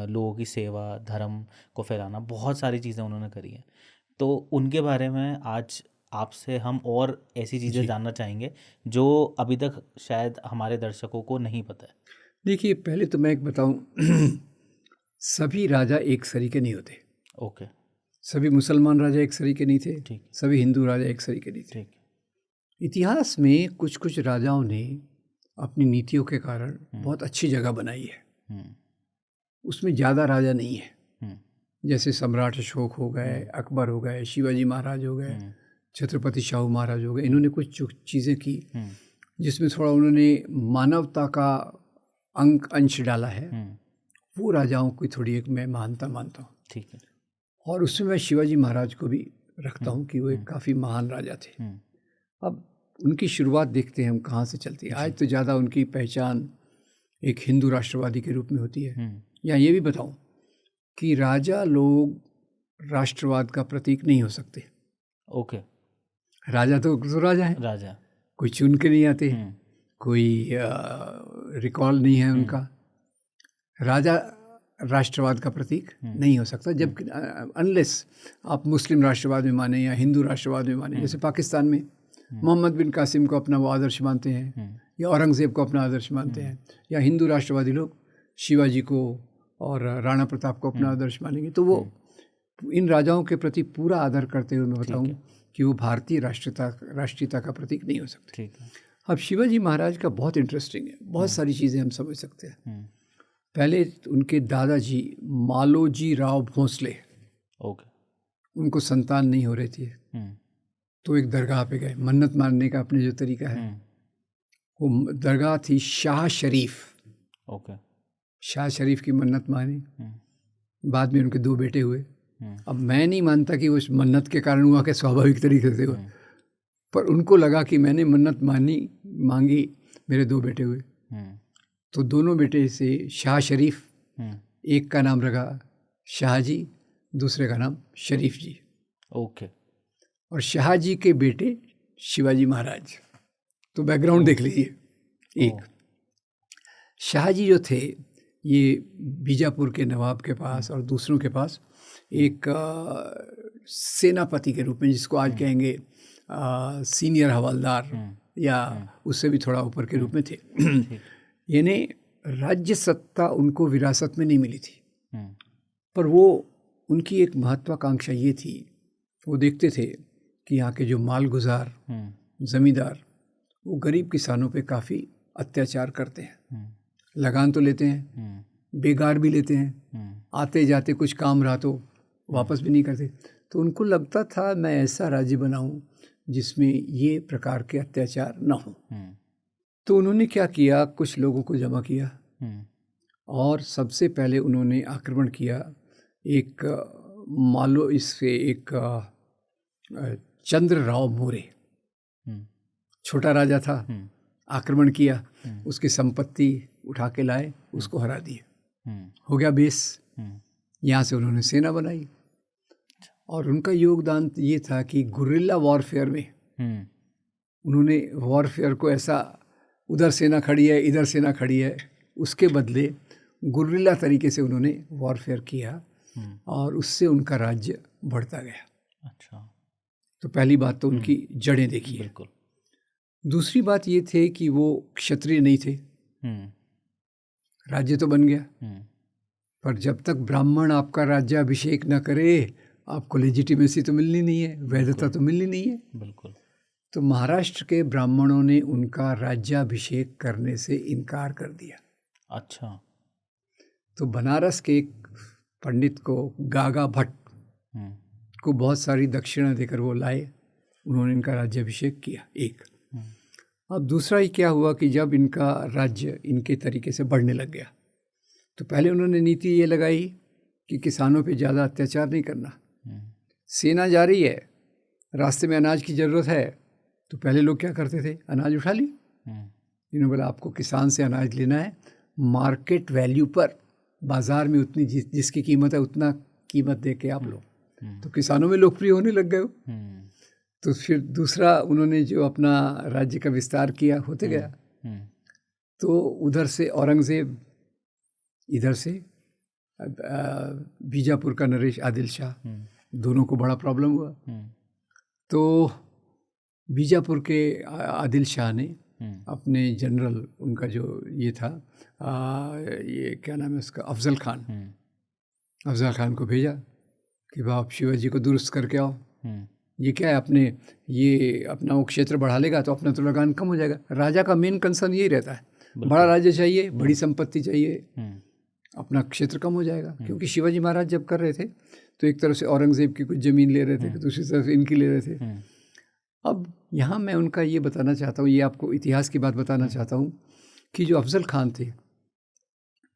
लोगों की सेवा, धर्म को फैलाना, बहुत सारी चीज़ें उन्होंने करी हैं। तो उनके बारे में आज आपसे हम और ऐसी चीज़ें जानना चाहेंगे जो अभी तक शायद हमारे दर्शकों को नहीं पता है। देखिए, पहले तो मैं एक बताऊं, सभी राजा एक सरी के नहीं होते। ओके। सभी मुसलमान राजा एक सरी के नहीं थे, सभी हिंदू राजा एक सरी के नहीं थे। इतिहास में कुछ कुछ राजाओं ने अपनी नीतियों के कारण बहुत अच्छी जगह बनाई है। उसमें ज़्यादा राजा नहीं है, जैसे सम्राट अशोक हो गए, अकबर हो गए, शिवाजी महाराज हो गए, छत्रपति शाहू महाराज हो गए। इन्होंने कुछ चीज़ें की जिसमें थोड़ा उन्होंने मानवता का अंश डाला है। वो राजाओं की थोड़ी एक मैं महानता मानता हूँ। ठीक है। और उसमें मैं शिवाजी महाराज को भी रखता हूँ कि वो एक काफ़ी महान राजा थे। अब उनकी शुरुआत देखते हैं हम कहाँ से चलती है। आज तो ज़्यादा उनकी पहचान एक हिंदू राष्ट्रवादी के रूप में होती है। या ये भी बताऊँ कि राजा लोग राष्ट्रवाद का प्रतीक नहीं हो सकते। ओके। राजा तो राजा है, राजा कोई चुन के नहीं आते, कोई रिकॉल नहीं है उनका। राजा राष्ट्रवाद का प्रतीक नहीं हो सकता, जब अनलेस आप मुस्लिम राष्ट्रवाद में माने या हिंदू राष्ट्रवाद में माने। जैसे पाकिस्तान में मोहम्मद बिन कासिम को अपना वो आदर्श मानते हैं, या औरंगज़ेब को अपना आदर्श मानते हैं, या हिंदू राष्ट्रवादी लोग शिवाजी को और राणा प्रताप को अपना आदर्श मानेंगे। तो वो इन राजाओं के प्रति पूरा आदर करते हुए मैं बताऊँ कि वो भारतीय राष्ट्रीयता का प्रतीक नहीं हो सकते। ठीक है। अब शिवाजी महाराज का बहुत इंटरेस्टिंग है, बहुत सारी चीज़ें हम समझ सकते हैं। पहले उनके दादाजी मालोजी राव भोंसले, ओके, उनको संतान नहीं हो रही थी, तो एक दरगाह पे गए। मन्नत मारने का अपने जो तरीका है, वो दरगाह थी शाह शरीफ। ओके। शाह शरीफ की मन्नत मानी। बाद में उनके 2 बेटे हुए। अब मैं नहीं मानता कि वो मन्नत के कारण हुआ, कि स्वाभाविक तरीके से हुआ, पर उनको लगा कि मैंने मन्नत मांगी, मेरे 2 बेटे हुए। तो दोनों बेटे से शाह शरीफ, एक का नाम रखा शाहजी, दूसरे का नाम शरीफ जी। ओके। और शाहजी के बेटे शिवाजी महाराज। तो बैकग्राउंड देख लीजिए। एक शाहजी जो थे, ये बीजापुर के नवाब के पास और दूसरों के पास एक सेनापति के रूप में, जिसको आज कहेंगे सीनियर हवलदार या उससे भी थोड़ा ऊपर के रूप में थे। यानी राज्य सत्ता उनको विरासत में नहीं मिली थी, पर वो उनकी एक महत्वाकांक्षा ये थी, वो देखते थे कि यहाँ के जो मालगुजार ज़मींदार, वो गरीब किसानों पे काफ़ी अत्याचार करते हैं। लगान तो लेते हैं, बेगार भी लेते हैं, आते जाते कुछ काम रहा तो वापस भी नहीं करते। तो उनको लगता था मैं ऐसा राज्य बनाऊं जिसमें ये प्रकार के अत्याचार न हो। तो उन्होंने क्या किया, कुछ लोगों को जमा किया और सबसे पहले उन्होंने आक्रमण किया एक चंद्र राव मोरे, छोटा राजा था। आक्रमण किया, उसकी संपत्ति उठा के लाए, उसको हरा दिए। हो गया बेस। यहाँ से उन्होंने सेना बनाई और उनका योगदान ये था कि गुरिल्ला वॉरफेयर में उन्होंने वॉरफेयर को ऐसा, उधर सेना खड़ी है, इधर सेना खड़ी है, उसके बदले गुरिल्ला तरीके से उन्होंने वॉरफेयर किया और उससे उनका राज्य बढ़ता गया। अच्छा। तो पहली बात तो उनकी जड़ें देखिए। बिल्कुल। दूसरी बात ये थे कि वो क्षत्रिय नहीं थे। राज्य तो बन गया, पर जब तक ब्राह्मण आपका राज्याभिषेक न करे, आपको लेजिटिमेसी तो मिलनी नहीं है, वैधता तो मिलनी नहीं है। बिल्कुल। तो महाराष्ट्र के ब्राह्मणों ने उनका राज्याभिषेक करने से इनकार कर दिया। अच्छा। तो बनारस के एक पंडित को, गागा भट्ट को बहुत सारी दक्षिणा देकर वो लाए, उन्होंने इनका राज्याभिषेक किया। एक। अब दूसरा ही क्या हुआ कि जब इनका राज्य इनके तरीके से बढ़ने लग गया, तो पहले उन्होंने नीति ये लगाई कि किसानों पे ज़्यादा अत्याचार नहीं करना। सेना जा रही है, रास्ते में अनाज की ज़रूरत है, तो पहले लोग क्या करते थे, अनाज उठा ली। इन्होंने बोला आपको किसान से अनाज लेना है, मार्केट वैल्यू पर, बाज़ार में उतनी जिसकी कीमत है उतना कीमत दे के आप लो। तो किसानों में लोकप्रिय होने लग गए। तो फिर दूसरा उन्होंने जो अपना राज्य का विस्तार किया, होते गया। तो उधर से औरंगज़ेब, इधर से बीजापुर का नरेश आदिल शाह, दोनों को बड़ा प्रॉब्लम हुआ। तो बीजापुर के आदिल शाह ने अपने जनरल, उनका जो ये था, ये क्या नाम है उसका, अफजल खान को भेजा कि आप शिवाजी को दुरुस्त करके आओ। ये क्या है, ये अपना वो क्षेत्र बढ़ा लेगा तो अपना तो लगान कम हो जाएगा। राजा का मेन कंसर्न यही रहता है, बड़ा राज्य चाहिए, बड़ी संपत्ति चाहिए, अपना क्षेत्र कम हो जाएगा। क्योंकि शिवाजी महाराज जब कर रहे थे तो एक तरफ से औरंगज़ेब की कुछ ज़मीन ले रहे थे, दूसरी तरफ इनकी ले रहे थे। अब यहाँ मैं उनका ये बताना चाहता हूँ, ये आपको इतिहास की बात बताना चाहता हूँ कि जो अफजल खान थे,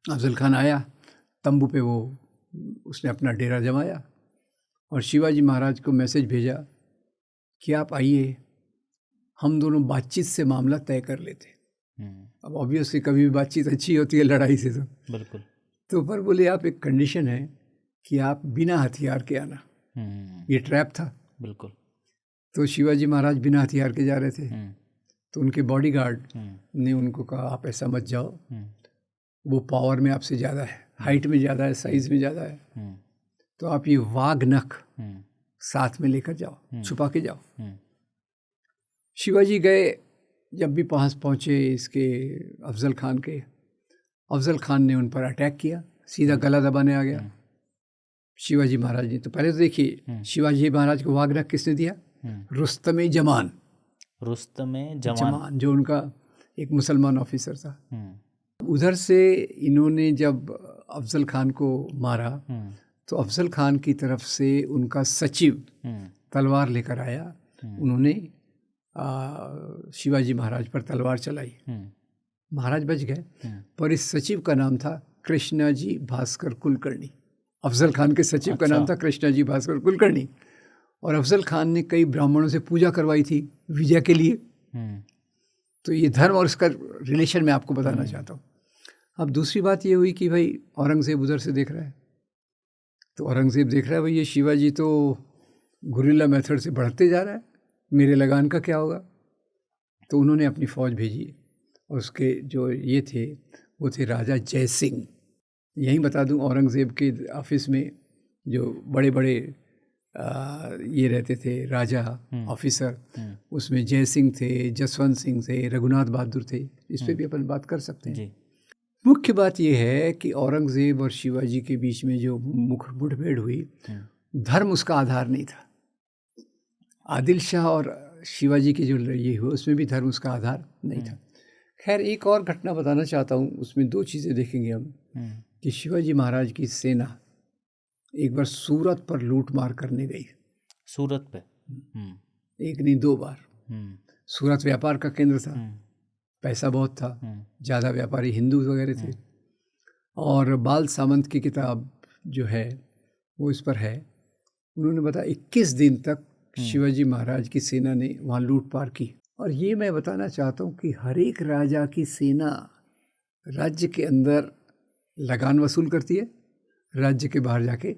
अफजल खान आया तंबू पे, उसने अपना डेरा जमाया और शिवाजी महाराज को मैसेज भेजा कि आप आइए, हम दोनों बातचीत से मामला तय कर लेते। अब ऑब्वियसली कभी भी बातचीत अच्छी होती है लड़ाई से, तो बिल्कुल। तो पर बोले आप एक कंडीशन है कि आप बिना हथियार के आना। ये ट्रैप था। बिल्कुल। तो शिवाजी महाराज बिना हथियार के जा रहे थे, तो उनके बॉडीगार्ड ने उनको कहा आप ऐसा मत जाओ, वो पावर में आपसे ज़्यादा है, हाइट में ज़्यादा है, साइज़ में ज़्यादा है, तो आप ये वाघ नख साथ में लेकर जाओ, छुपा के जाओ। शिवाजी गए, जब भी पास पहुँचे इसके अफजल खान के, अफजल खान ने उन पर अटैक किया, सीधा गला दबाने आ गया शिवाजी महाराज ने। तो पहले तो देखिए शिवाजी महाराज को वाघ नख किसने दिया? रुस्तम जमान। रुस्तम जमान जो उनका एक मुसलमान ऑफिसर था। उधर से इन्होंने जब अफजल खान को मारा तो अफजल खान की तरफ से उनका सचिव तलवार लेकर आया, उन्होंने शिवाजी महाराज पर तलवार चलाई, महाराज बच गए। पर इस सचिव का नाम था कृष्णाजी भास्कर कुलकर्णी। अफजल खान के सचिव का नाम था कृष्णाजी भास्कर कुलकर्णी। और अफजल खान ने कई ब्राह्मणों से पूजा करवाई थी विजय के लिए। तो ये धर्म और इसका रिलेशन मैं आपको बताना चाहता हूँ। अब दूसरी बात ये हुई कि भाई औरंगज़ेब उधर से देख रहा है, तो औरंगज़ेब देख रहा है भाई ये शिवाजी तो गुरिल्ला मेथड से बढ़ते जा रहा है, मेरे लगान का क्या होगा। तो उन्होंने अपनी फ़ौज भेजी और उसके जो ये थे वो थे राजा जय सिंह। यहीं बता दूं औरंगज़ेब के ऑफिस में जो बड़े बड़े ये रहते थे राजा ऑफिसर, उसमें जय सिंह थे, जसवंत सिंह थे, रघुनाथ बहादुर थे। इस पर भी अपन बात कर सकते हैं जी। मुख्य बात यह है कि औरंगज़ेब और शिवाजी के बीच में जो मुठभेड़ हुई, धर्म उसका आधार नहीं था। आदिल शाह और शिवाजी की जो ये हुई उसमें भी धर्म उसका आधार नहीं था। खैर एक और घटना बताना चाहता हूँ, उसमें दो चीज़ें देखेंगे हम कि शिवाजी महाराज की सेना एक बार सूरत पर लूट मार करने गई। सूरत पे एक नहीं दो बार। सूरत व्यापार का केंद्र था, पैसा बहुत था, ज़्यादा व्यापारी हिंदू वगैरह थे। और बाल सामंत की किताब जो है वो इस पर है, उन्होंने बताया 21 दिन तक शिवाजी महाराज की सेना ने वहाँ लूट पार की। और ये मैं बताना चाहता हूँ कि हर एक राजा की सेना राज्य के अंदर लगान वसूल करती है, राज्य के बाहर जाके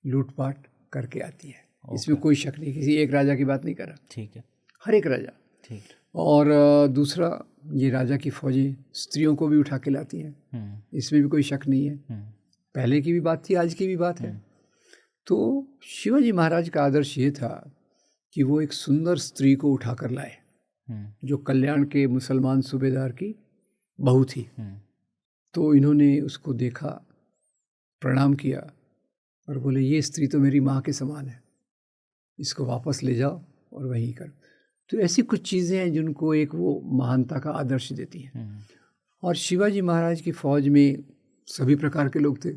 लूटपाट करके आती है। इसमें कोई शक नहीं, किसी एक राजा की बात नहीं कर रहा। ठीक है, हर एक राजा। ठीक। और दूसरा, ये राजा की फौजें स्त्रियों को भी उठा के लाती हैं, इसमें भी कोई शक नहीं है। पहले की भी बात थी, आज की भी बात है। तो शिवाजी महाराज का आदर्श ये था कि वो एक सुंदर स्त्री को उठा कर लाए जो कल्याण के मुसलमान सूबेदार की बहू थी। तो इन्होंने उसको देखा, प्रणाम किया और बोले ये स्त्री तो मेरी माँ के समान है, इसको वापस ले जाओ और वहीं कर। तो ऐसी कुछ चीज़ें हैं जिनको एक वो महानता का आदर्श देती हैं। और शिवाजी महाराज की फ़ौज में सभी प्रकार के लोग थे,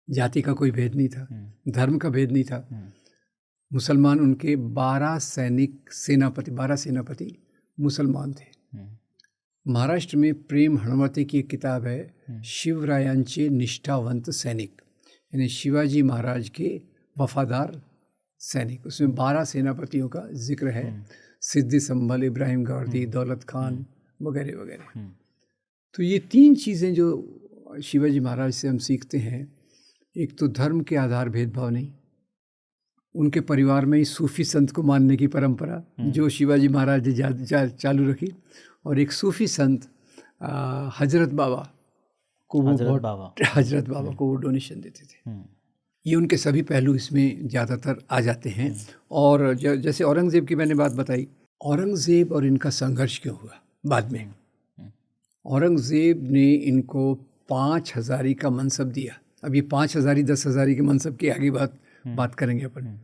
जाति का कोई भेद नहीं था, धर्म का भेद नहीं था। मुसलमान उनके 12 सेनापति मुसलमान थे। महाराष्ट्र में प्रेम हणवते की एक किताब है शिवरायांचे निष्ठावंत सैनिक, यानी शिवाजी महाराज के वफादार सैनिक। उसमें 12 सेनापतियों का जिक्र है, सिद्धि संभल, इब्राहिम गार्दी, दौलत खान वगैरह वगैरह। तो ये 3 चीज़ें जो शिवाजी महाराज से हम सीखते हैं, एक तो धर्म के आधार भेदभाव नहीं, उनके परिवार में ही सूफी संत को मानने की परंपरा जो शिवाजी महाराज ने चालू रखी, और एक सूफी संत हजरत बाबा को वो डोनेशन देते थे। ये उनके सभी पहलू इसमें ज़्यादातर आ जाते हैं। और जैसे औरंगज़ेब की मैंने बात बताई, औरंगज़ेब और इनका संघर्ष क्यों हुआ बाद में। औरंगज़ेब ने इनको 5 हज़ारी का मनसब दिया। अब ये 5 हज़ारी 10 हज़ारी के मनसब की आगे बात करेंगे अपन।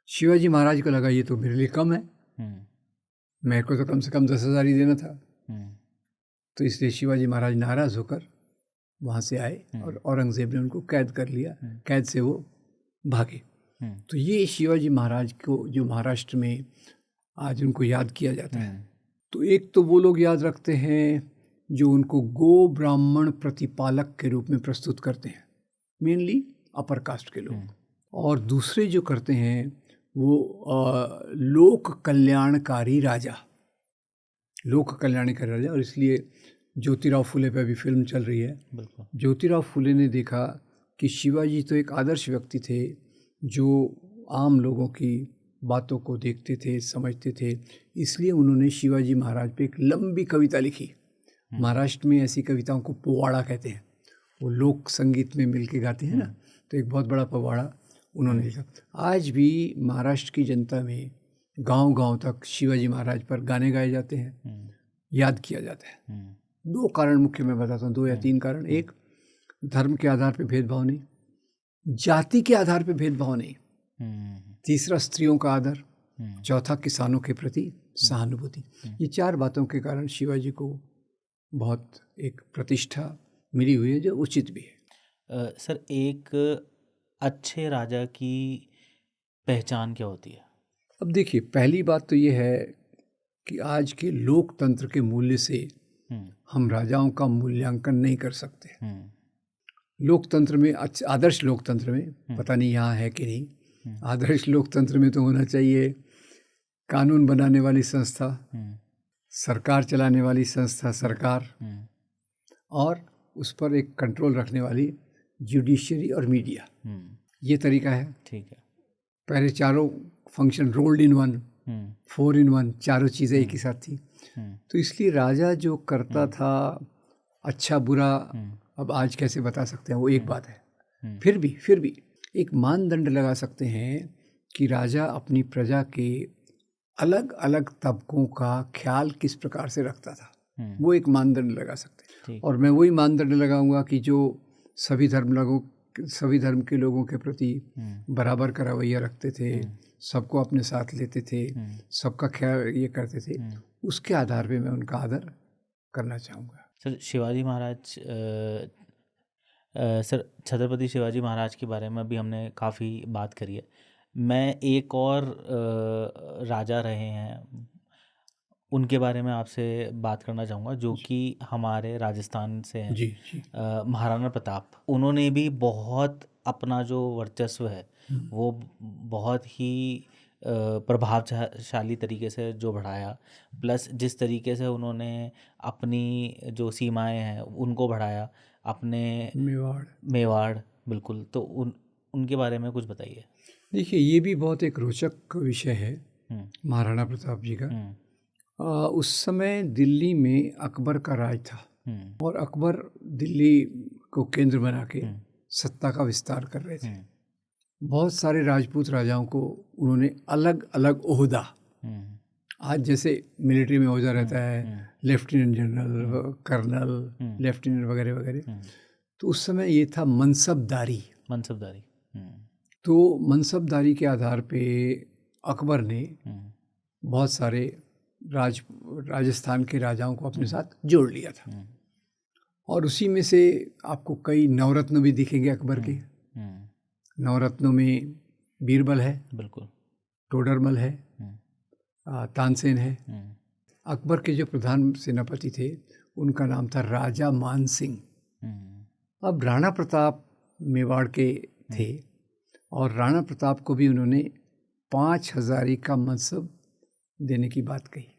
शिवाजी महाराज को लगा ये तो मेरे लिए कम है, मेरे को तो कम से कम 10,000 ही देना था। तो इसलिए शिवाजी महाराज नाराज़ होकर वहाँ से आए और औरंगज़ेब ने उनको कैद कर लिया। कैद से वो भागे। तो ये शिवाजी महाराज को जो महाराष्ट्र में आज उनको याद किया जाता है, तो एक तो वो लोग याद रखते हैं जो उनको गो ब्राह्मण प्रतिपालक के रूप में प्रस्तुत करते हैं, मेनली अपर कास्ट के लोग, और दूसरे जो करते हैं वो लोक कल्याणकारी राजा, लोक कल्याणकारी राजा। और इसलिए ज्योतिराव फुले पे भी फिल्म चल रही है। ज्योतिराव फुले ने देखा कि शिवाजी तो एक आदर्श व्यक्ति थे जो आम लोगों की बातों को देखते थे, समझते थे, इसलिए उन्होंने शिवाजी महाराज पे एक लंबी कविता लिखी। महाराष्ट्र में ऐसी कविताओं को पोवाड़ा कहते हैं, वो लोक संगीत में मिल के गाते हैं ना, तो एक बहुत बड़ा पोवाड़ा उन्होंने लिखा। आज भी महाराष्ट्र की जनता में गांव-गांव तक शिवाजी महाराज पर गाने गाए जाते हैं, याद किया जाता है। 2 कारण मुख्य मैं बताता हूँ, 2 या 3 कारण। एक, धर्म के आधार पे भेदभाव नहीं, जाति के आधार पे भेदभाव नहीं। तीसरा, स्त्रियों का आदर। चौथा, किसानों के प्रति सहानुभूति। ये 4 बातों के कारण शिवाजी को बहुत एक प्रतिष्ठा मिली हुई है जो उचित भी है। सर, एक अच्छे राजा की पहचान क्या होती है? अब देखिए, पहली बात तो ये है कि आज के लोकतंत्र के मूल्य से हम राजाओं का मूल्यांकन नहीं कर सकते। लोकतंत्र में, आदर्श लोकतंत्र में, पता नहीं यहाँ है कि नहीं, आदर्श लोकतंत्र में तो होना चाहिए कानून बनाने वाली संस्था, सरकार चलाने वाली संस्था सरकार, और उस पर एक कंट्रोल रखने वाली जुडिशरी और मीडिया। ये तरीका है। ठीक है। पहले चारों function rolled in one, 4 in 1, चारों चीज़ें एक ही साथ थी। तो इसलिए राजा जो करता था, अच्छा बुरा अब आज कैसे बता सकते हैं, वो एक बात है। फिर भी एक मानदंड लगा सकते हैं कि राजा अपनी प्रजा के अलग अलग तबकों का ख्याल किस प्रकार से रखता था, वो एक मानदंड लगा सकते हैं। और मैं वही मानदंड लगाऊंगा कि जो सभी धर्म के लोगों के प्रति बराबर का रवैया रखते थे, सबको अपने साथ लेते थे, सबका ख्याल ये करते थे, उसके आधार पे मैं उनका आदर करना चाहूँगा। सर, शिवाजी महाराज, सर छत्रपति शिवाजी महाराज के बारे में अभी हमने काफ़ी बात करी है। मैं एक और राजा रहे हैं उनके बारे में आपसे बात करना चाहूँगा, जो कि हमारे राजस्थान से हैं। जी जी। महाराणा प्रताप। उन्होंने भी बहुत अपना जो वर्चस्व है वो बहुत ही प्रभावशाली तरीके से जो बढ़ाया, प्लस जिस तरीके से उन्होंने अपनी जो सीमाएं हैं उनको बढ़ाया, अपने मेवाड़ बिल्कुल। तो उनके बारे में कुछ बताइए। देखिए, ये भी बहुत एक रोचक विषय है महाराणा प्रताप जी का। उस समय दिल्ली में अकबर का राज था और अकबर दिल्ली को केंद्र बना के सत्ता का विस्तार कर रहे थे। बहुत सारे राजपूत राजाओं को उन्होंने अलग अलग ओहदा, आज जैसे मिलिट्री में ओहदा रहता है लेफ्टिनेंट जनरल, कर्नल, लेफ्टिनेंट वगैरह वगैरह, तो उस समय ये था मनसबदारी। तो मनसबदारी के आधार पे अकबर ने बहुत सारे राजस्थान के राजाओं को अपने साथ जोड़ लिया था, और उसी में से आपको कई नवरत्न भी दिखेंगे अकबर के। नवरत्नों में बीरबल है, बिल्कुल, टोडरमल है, तानसेन है। अकबर के जो प्रधान सेनापति थे उनका नाम था राजा मान सिंह। अब राणा प्रताप मेवाड़ के थे और राणा प्रताप को भी उन्होंने 5,000 का मनसब देने की बात कही।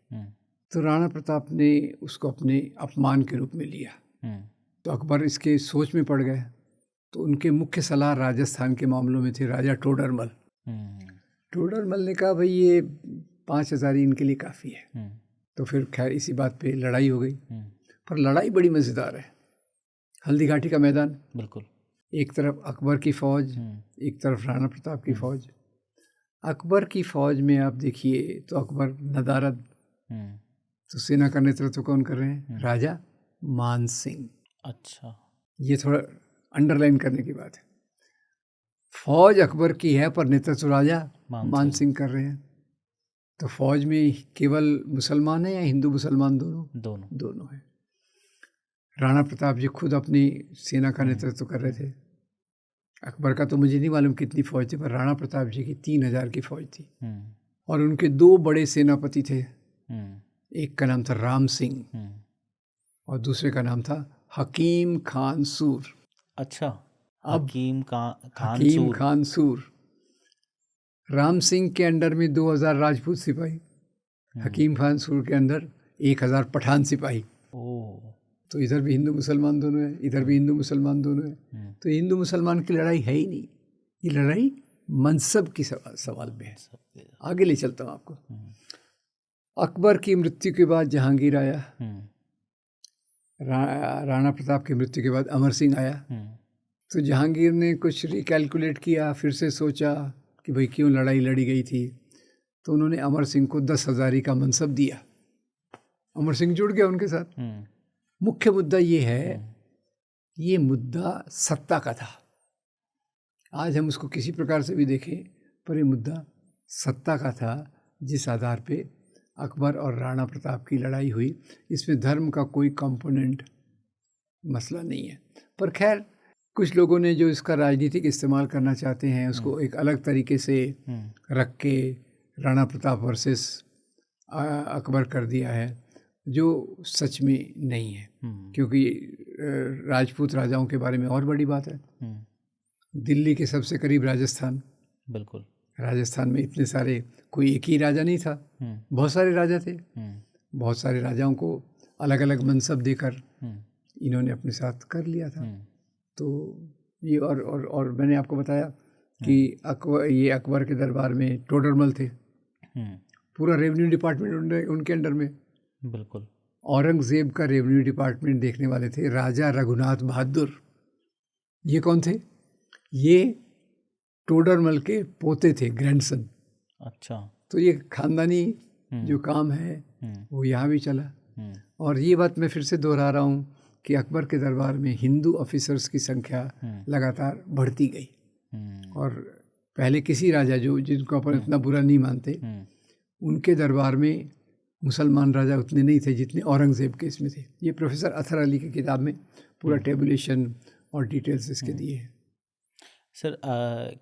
तो राणा प्रताप ने उसको अपने अपमान के रूप में लिया। तो अकबर इसके सोच में पड़ गए। तो उनके मुख्य सलाह राजस्थान के मामलों में थे राजा टोडरमल। टोडरमल ने कहा भाई ये 5,000 इनके लिए काफ़ी है। तो फिर खैर इसी बात पे लड़ाई हो गई। पर लड़ाई बड़ी मज़ेदार है। हल्दी घाटी का मैदान, बिल्कुल, एक तरफ अकबर की फ़ौज, एक तरफ राणा प्रताप की फ़ौज। अकबर की फ़ौज में आप देखिए तो अकबर नदारद, तो सेना का नेतृत्व कौन कर रहे हैं? राजा मान सिंह। अच्छा, ये थोड़ा अंडरलाइन करने की बात है। फौज अकबर की है पर नेतृत्व राजा मान मान सिंह कर रहे हैं। तो फौज में केवल मुसलमान है या हिंदू मुसलमान दोनों? दोनों है। राणा प्रताप जी खुद अपनी सेना का नेतृत्व कर रहे थे। अकबर का तो मुझे नहीं मालूम कितनी फौज थी, पर राणा प्रताप जी की 3000 की फौज थी। और उनके 2 बड़े सेनापति थे। एक का नाम था राम सिंह और दूसरे का नाम था हकीम खान सूर। अच्छा, अब हकीम हकीम खान सूर। राम सिंह के अंडर में 2000 राजपूत सिपाही, हकीम खान सूर के अंदर 1000 पठान सिपाही। तो इधर भी हिंदू मुसलमान दोनों है, इधर भी हिंदू मुसलमान दोनों है। तो हिंदू मुसलमान की लड़ाई है ही नहीं, ये लड़ाई मनसब की सवाल में है। आगे ले चलता हूँ आपको। अकबर की मृत्यु के बाद जहांगीर आया, राणा प्रताप की मृत्यु के बाद अमर सिंह आया। तो जहांगीर ने कुछ रिकैलकुलेट किया, फिर से सोचा कि भाई क्यों लड़ाई लड़ी गई थी। तो उन्होंने अमर सिंह को 10 हज़ारी का मनसब दिया। अमर सिंह जुड़ गया उनके साथ। मुख्य मुद्दा ये है, ये मुद्दा सत्ता का था। आज हम उसको किसी प्रकार से भी देखें, पर ये मुद्दा सत्ता का था, जिस आधार पे अकबर और राणा प्रताप की लड़ाई हुई। इसमें धर्म का कोई कंपोनेंट मसला नहीं है। पर खैर, कुछ लोगों ने जो इसका राजनीतिक इस्तेमाल करना चाहते हैं, उसको एक अलग तरीके से रख के राणा प्रताप वर्सेस अकबर कर दिया है, जो सच में नहीं है। क्योंकि राजपूत राजाओं के बारे में और बड़ी बात है। दिल्ली के सबसे करीब राजस्थान, बिल्कुल, राजस्थान में इतने सारे, कोई एक ही राजा नहीं था, बहुत सारे राजा थे। बहुत सारे राजाओं को अलग अलग मनसब देकर इन्होंने अपने साथ कर लिया था। तो ये और मैंने आपको बताया कि ये अकबर के दरबार में टोडरमल थे, पूरा रेवेन्यू डिपार्टमेंट उनके अंडर में। बिल्कुल। औरंगजेब का रेवेन्यू डिपार्टमेंट देखने वाले थे राजा रघुनाथ बहादुर। ये कौन थे? ये टोडरमल के पोते थे, ग्रैंडसन। अच्छा। तो ये खानदानी जो काम है वो यहाँ भी चला। और ये बात मैं फिर से दोहरा रहा हूँ कि अकबर के दरबार में हिंदू ऑफिसर्स की संख्या लगातार बढ़ती गई। और पहले किसी राजा जिनको अपन इतना बुरा नहीं मानते, उनके दरबार में मुसलमान राजा उतने नहीं थे जितने औरंगज़ेब के इसमें थे। ये प्रोफेसर अथर अली की किताब में पूरा टेबुलेशन और डिटेल्स इसके दिए हैं। सर,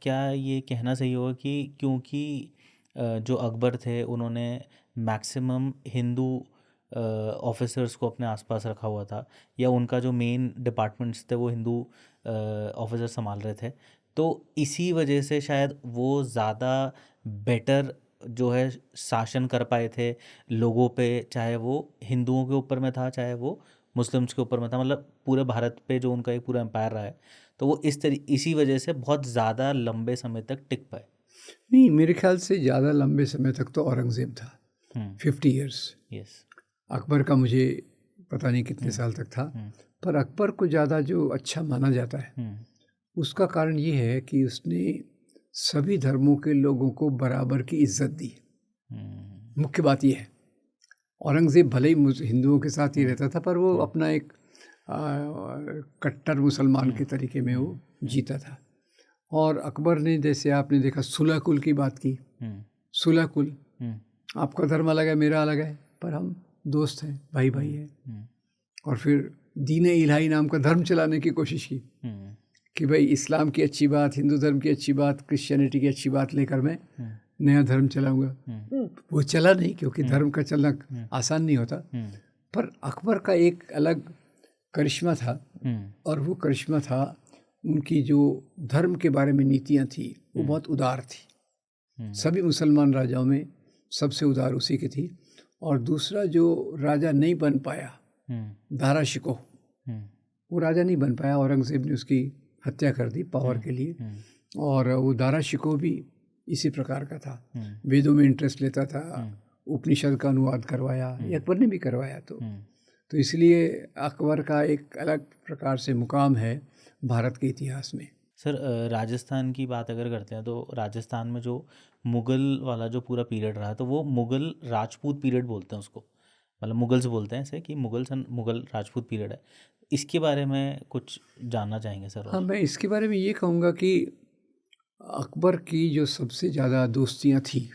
क्या ये कहना सही होगा कि क्योंकि जो अकबर थे उन्होंने मैक्सिमम हिंदू ऑफिसर्स को अपने आसपास रखा हुआ था, या उनका जो मेन डिपार्टमेंट्स थे वो हिंदू ऑफिसर संभाल रहे थे, तो इसी वजह से शायद वो ज़्यादा बेटर जो है शासन कर पाए थे लोगों पे, चाहे वो हिंदुओं के ऊपर में था चाहे वो मुस्लिम्स के ऊपर में था। मतलब पूरे भारत पे जो उनका एक पूरा एम्पायर रहा है, तो वो इसी वजह से बहुत ज़्यादा लंबे समय तक टिक पाए। नहीं, मेरे ख्याल से ज़्यादा लंबे समय तक तो औरंगज़ेब था, 50 ईयर्स। यस। अकबर का मुझे पता नहीं कितने साल तक था, पर अकबर को ज़्यादा जो अच्छा माना जाता है उसका कारण ये है कि उसने सभी धर्मों के लोगों को बराबर की इज्जत दी। मुख्य बात यह है, औरंगज़ेब भले ही हिंदुओं के साथ ही रहता था, पर वो अपना एक कट्टर मुसलमान के तरीके में वो जीता था। और अकबर ने, जैसे आपने देखा, सुलह कुल की बात की। सुलह कुल, आपका धर्म अलग है, मेरा अलग है, पर हम दोस्त हैं, भाई भाई हैं। और फिर दीन इलाही नाम का धर्म चलाने की कोशिश की कि भाई इस्लाम की अच्छी बात, हिंदू धर्म की अच्छी बात, क्रिश्चियनिटी की अच्छी बात लेकर मैं नया धर्म चलाऊंगा। वो चला नहीं, क्योंकि धर्म का चलना आसान नहीं होता। पर अकबर का एक अलग करिश्मा था, और वो करिश्मा था उनकी जो धर्म के बारे में नीतियाँ थी वो बहुत उदार थी। सभी मुसलमान राजाओं में सबसे उदार उसी की थी। और दूसरा जो राजा नहीं बन पाया, दारा शिकोह, वो राजा नहीं बन पाया, औरंगज़ेब ने उसकी हत्या कर दी पावर के लिए। और वो दारा शिकोह भी इसी प्रकार का था, वेदों में इंटरेस्ट लेता था, उपनिषद का अनुवाद करवाया, अकबर ने भी करवाया। तो इसलिए अकबर का एक अलग प्रकार से मुकाम है भारत के इतिहास में। सर, राजस्थान की बात अगर करते हैं तो राजस्थान में जो मुग़ल वाला जो पूरा पीरियड रहा, तो वो मुग़ल राजपूत पीरियड बोलते हैं उसको, मतलब मुग़ल्स बोलते हैं ऐसे कि मुग़ल राजपूत पीरियड है। इसके बारे में कुछ जानना चाहेंगे सर? हाँ, मैं इसके बारे में ये कहूँगा कि अकबर की जो सबसे ज़्यादा दोस्तियाँ थी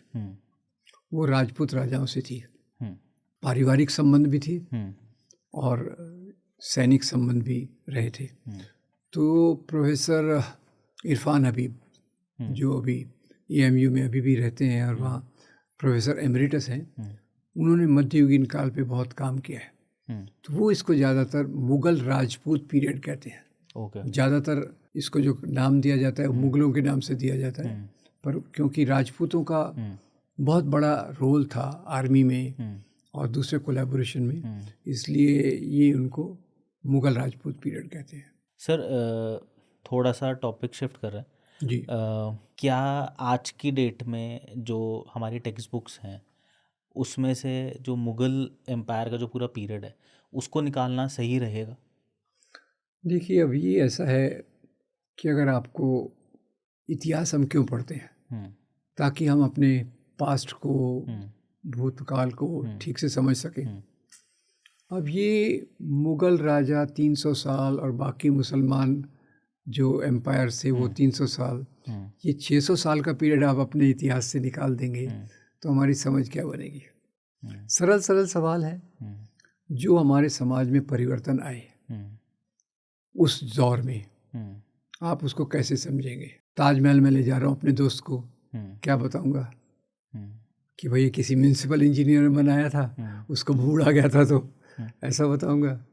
वो राजपूत राजाओं से थी। पारिवारिक संबंध भी थे और सैनिक संबंध भी रहे थे। तो प्रोफेसर इरफान हबीब जो अभी EMU में अभी भी रहते हैं और वहाँ प्रोफेसर एमरिटस हैं, उन्होंने मध्ययुगीन काल पे बहुत काम किया है। तो वो इसको ज़्यादातर मुग़ल राजपूत पीरियड कहते हैं। ज़्यादातर इसको जो नाम दिया जाता है वो मुग़लों के नाम से दिया जाता है, पर क्योंकि राजपूतों का बहुत बड़ा रोल था आर्मी में और दूसरे कोलैबोरेशन में, इसलिए ये उनको मुग़ल राजपूत पीरियड कहते हैं। सर थोड़ा सा टॉपिक शिफ्ट कर रहे हैं जी। क्या आज की डेट में जो हमारी टेक्स्ट बुक्स हैं उसमें से जो मुग़ल एम्पायर का जो पूरा पीरियड है उसको निकालना सही रहेगा? देखिए, अब ये ऐसा है कि अगर आपको इतिहास हम क्यों पढ़ते हैं, ताकि हम अपने पास्ट को, भूतकाल को ठीक से समझ सकें। अब ये मुग़ल राजा 300 साल और बाकी मुसलमान जो एम्पायर से वो 300 साल, ये 600 साल का पीरियड आप अपने इतिहास से निकाल देंगे तो हमारी समझ क्या बनेगी? सरल सरल सवाल है। जो हमारे समाज में परिवर्तन आए उस दौर में, आप उसको कैसे समझेंगे? ताजमहल में ले जा रहा हूँ अपने दोस्त को, क्या बताऊँगा कि भाई किसी म्यूनसिपल इंजीनियर ने बनाया था, उसको भूल आ गया था, तो ऐसा बताऊँगा?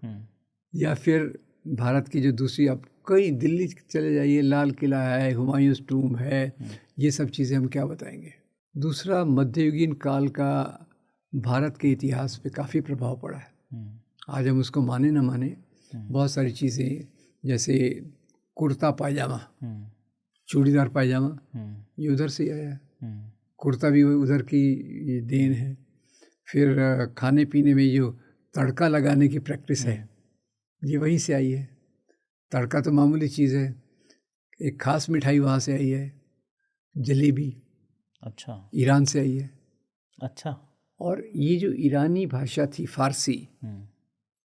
या फिर भारत की जो दूसरी, आप कई दिल्ली चले जाइए, लाल किला है, हुमायूंस टूम है, ये सब चीज़ें हम क्या बताएंगे? दूसरा, मध्ययुगीन काल का भारत के इतिहास पे काफ़ी प्रभाव पड़ा है। आज हम उसको माने ना माने, बहुत सारी चीज़ें जैसे कुर्ता पायजामा, चूड़ीदार पायजामा, ये उधर से आया है। कुर्ता भी उधर की ये देन है। फिर खाने पीने में जो तड़का लगाने की प्रैक्टिस है, ये वहीं से आई है। तड़का तो मामूली चीज़ है, एक ख़ास मिठाई वहाँ से आई है, जलेबी। अच्छा। ईरान से आई है। अच्छा। और ये जो ईरानी भाषा थी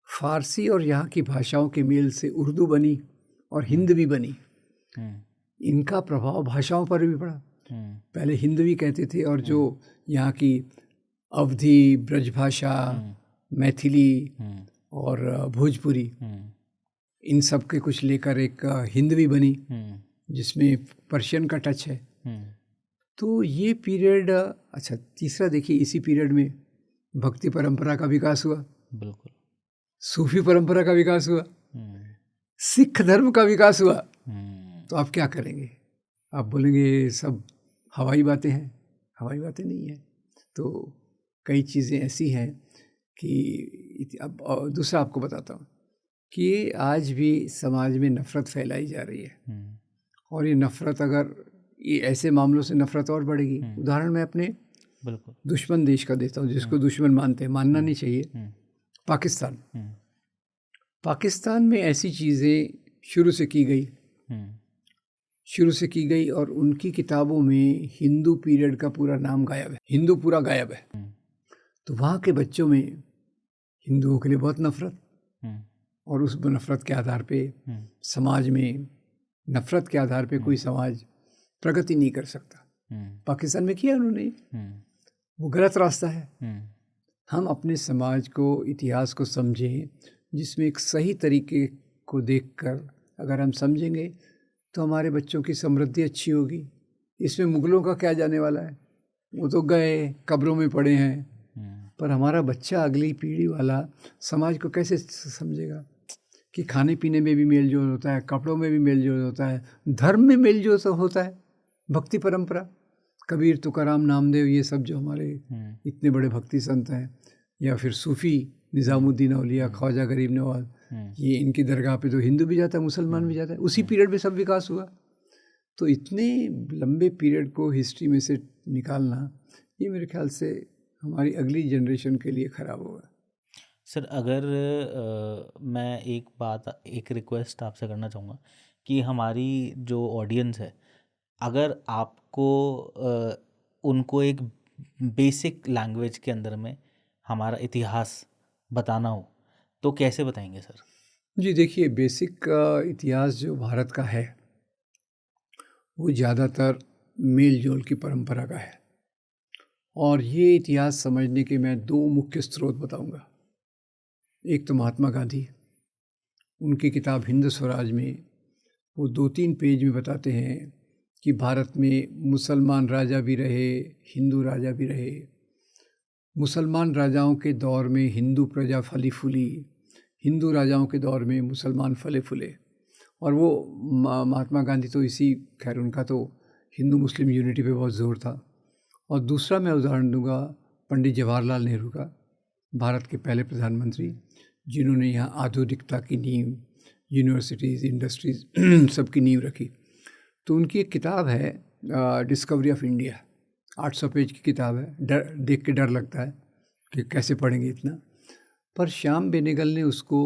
फ़ारसी और यहाँ की भाषाओं के मेल से उर्दू बनी और हिंदवी बनी। इनका प्रभाव भाषाओं पर भी पड़ा। पहले हिंदवी कहते थे और जो यहाँ की अवधी, ब्रजभाषा, मैथिली और भोजपुरी, इन सब के कुछ लेकर एक हिंदवी बनी जिसमें पर्शियन का टच है। तो ये पीरियड अच्छा। तीसरा देखिए, इसी पीरियड में भक्ति परंपरा का विकास हुआ, बिल्कुल, सूफी परंपरा का विकास हुआ, सिख धर्म का विकास हुआ। तो आप क्या करेंगे? आप बोलेंगे सब हवाई बातें हैं। हवाई बातें नहीं है। तो कई चीज़ें ऐसी हैं कि अब दूसरा आपको बताता हूँ कि आज भी समाज में नफ़रत फैलाई जा रही है और ये नफ़रत, अगर ये ऐसे मामलों से नफ़रत और बढ़ेगी। उदाहरण मैं अपने बिल्कुल दुश्मन देश का देता हूँ, जिसको दुश्मन मानते हैं, मानना नहीं चाहिए, पाकिस्तान। पाकिस्तान में ऐसी चीज़ें शुरू से की गई और उनकी किताबों में हिंदू पीरियड का पूरा नाम गायब है, हिंदू पूरा गायब है। तो वहाँ के बच्चों में हिंदुओं के लिए बहुत नफ़रत, और उस नफ़रत के आधार पे समाज में, नफ़रत के आधार पे कोई समाज प्रगति नहीं कर सकता। पाकिस्तान में किया उन्होंने, वो गलत रास्ता है। हम अपने समाज को, इतिहास को समझें, जिसमें एक सही तरीके को देखकर अगर हम समझेंगे तो हमारे बच्चों की समृद्धि अच्छी होगी। इसमें मुग़लों का क्या जाने वाला है, वो तो गए, कब्रों में पड़े हैं, पर हमारा बच्चा, अगली पीढ़ी वाला समाज को कैसे समझेगा कि खाने पीने में भी मेल जोल होता है, कपड़ों में भी मेल जोल होता है, धर्म में मेल जोल होता है, भक्ति परंपरा, कबीर, तुकाराम, नामदेव, ये सब जो हमारे इतने बड़े भक्ति संत हैं, या फिर सूफ़ी निज़ामुद्दीन औलिया, ख्वाजा गरीब नवाज, ये इनकी दरगाह पे तो हिंदू भी जाता है, मुसलमान भी जाता है। उसी पीरियड में सब विकास हुआ। तो इतने लंबे पीरियड को हिस्ट्री में से निकालना, ये मेरे ख्याल से हमारी अगली जनरेशन के लिए ख़राब होगा। सर, अगर मैं एक रिक्वेस्ट आपसे करना चाहूँगा कि हमारी जो ऑडियंस है, अगर आपको उनको एक बेसिक लैंग्वेज के अंदर में हमारा इतिहास बताना हो तो कैसे बताएंगे सर? जी देखिए, बेसिक इतिहास जो भारत का है वो ज़्यादातर मेल जोल की परंपरा का है। और ये इतिहास समझने के मैं 2 मुख्य स्रोत बताऊंगा। एक तो महात्मा गांधी, उनकी किताब हिंद स्वराज में वो 2-3 पेज में बताते हैं कि भारत में मुसलमान राजा भी रहे, हिंदू राजा भी रहे। मुसलमान राजाओं के दौर में हिंदू प्रजा फली फूली, हिंदू राजाओं के दौर में मुसलमान फले फूले। और वो महात्मा गांधी तो खैर उनका तो हिंदू मुस्लिम यूनिटी पे बहुत ज़ोर था। और दूसरा मैं उदाहरण दूंगा पंडित जवाहरलाल नेहरू का, भारत के पहले प्रधानमंत्री, जिन्होंने यहाँ आधुनिकता की नींव, यूनिवर्सिटीज़, इंडस्ट्रीज़ सब की नींव रखी। तो उनकी एक किताब है डिस्कवरी ऑफ इंडिया, 800 पेज की किताब है। देख के डर लगता है कि कैसे पढ़ेंगे इतना, पर श्याम बेनेगल ने उसको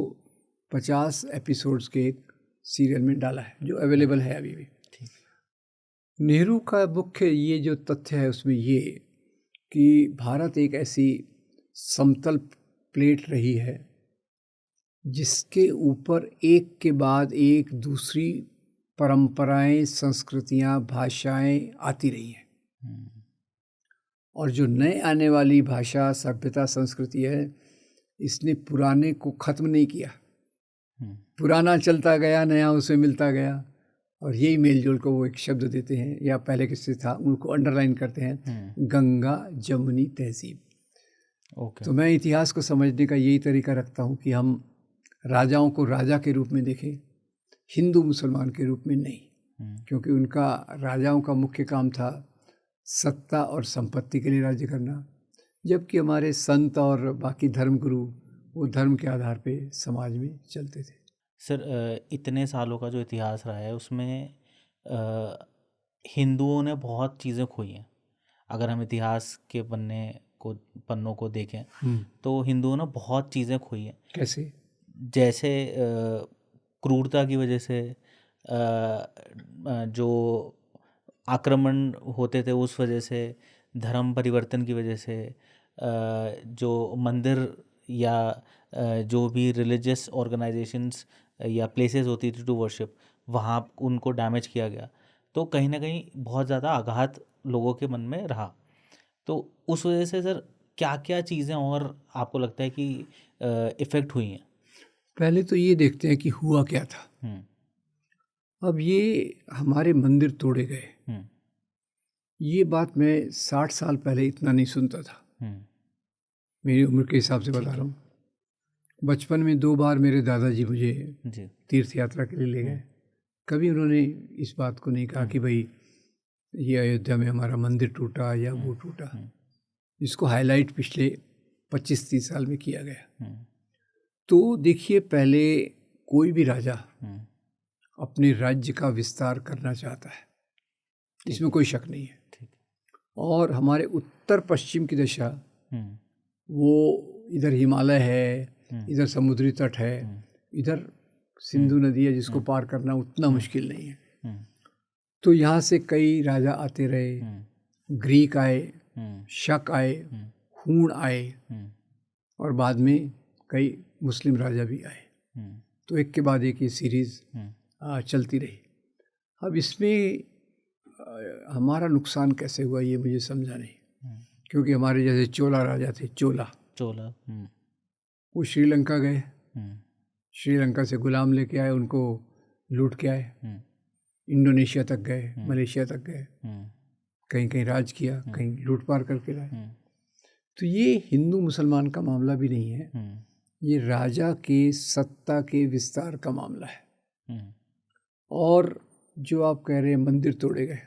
50 एपिसोड्स के एक सीरियल में डाला है जो अवेलेबल है अभी भी। नेहरू का मुख्य ये जो तथ्य है उसमें ये कि भारत एक ऐसी समतल प्लेट रही है जिसके ऊपर एक के बाद एक दूसरी परंपराएं, संस्कृतियां, भाषाएं आती रही हैं। और जो नए आने वाली भाषा, सभ्यता, संस्कृति है, इसने पुराने को ख़त्म नहीं किया। पुराना चलता गया, नया उसमें मिलता गया। और यही मेलजोल को वो एक शब्द देते हैं, या पहले किससे था उनको अंडरलाइन करते हैं, गंगा जमुनी तहजीब। तो मैं इतिहास को समझने का यही तरीका रखता हूँ कि हम राजाओं को राजा के रूप में देखें, हिंदू मुसलमान के रूप में नहीं, क्योंकि उनका राजाओं का मुख्य काम था सत्ता और संपत्ति के लिए राज्य करना, जबकि हमारे संत और बाकी धर्मगुरु वो धर्म के आधार पे समाज में चलते थे। सर, इतने सालों का जो इतिहास रहा है उसमें हिंदुओं ने बहुत चीज़ें खोई हैं। अगर हम इतिहास के पन्नों को देखें तो हिंदुओं ने बहुत चीज़ें खोई हैं। कैसे? जैसे क्रूरता की वजह से, जो आक्रमण होते थे उस वजह से, धर्म परिवर्तन की वजह से, जो मंदिर या जो भी रिलीजियस ऑर्गेनाइजेशंस या प्लेसेस होती थी टू वर्शिप, वहाँ उनको डैमेज किया गया। तो कहीं ना कहीं बहुत ज़्यादा आघात लोगों के मन में रहा। तो उस वजह से सर क्या क्या चीज़ें और आपको लगता है कि इफ़ेक्ट हुई हैं? पहले तो ये देखते हैं कि हुआ क्या था। अब ये हमारे मंदिर तोड़े गए, ये बात मैं 60 साल पहले इतना नहीं सुनता था। मेरी उम्र के हिसाब से बता रहा हूँ। बचपन में 2 बार मेरे दादाजी मुझे तीर्थ यात्रा के लिए ले गए। कभी उन्होंने इस बात को नहीं कहा कि भाई ये अयोध्या में हमारा मंदिर टूटा या वो टूटा। इसको हाईलाइट पिछले 25-30 साल में किया गया। तो देखिए, पहले कोई भी राजा अपने राज्य का विस्तार करना चाहता है, इसमें कोई शक नहीं है। और हमारे उत्तर पश्चिम की दशा, वो इधर हिमालय है, इधर समुद्री तट है, इधर सिंधु नदी है जिसको पार करना उतना मुश्किल नहीं है। तो यहाँ से कई राजा आते रहे, ग्रीक आए, शक आए, हूण आए, और बाद में कई मुस्लिम राजा भी आए। तो एक के बाद एक ये सीरीज़ चलती रही। अब इसमें हमारा नुकसान कैसे हुआ ये मुझे समझा नहीं, क्योंकि हमारे जैसे चोला राजा थे, चोला वो श्रीलंका गए, श्रीलंका से गुलाम लेके आए, उनको लूट के आए, इंडोनेशिया तक गए, मलेशिया तक गए, कहीं कहीं राज किया, कहीं लूट पार करके लाए। तो ये हिंदू मुसलमान का मामला भी नहीं है, ये राजा के सत्ता के विस्तार का मामला है। और जो आप कह रहे हैं मंदिर तोड़े गए,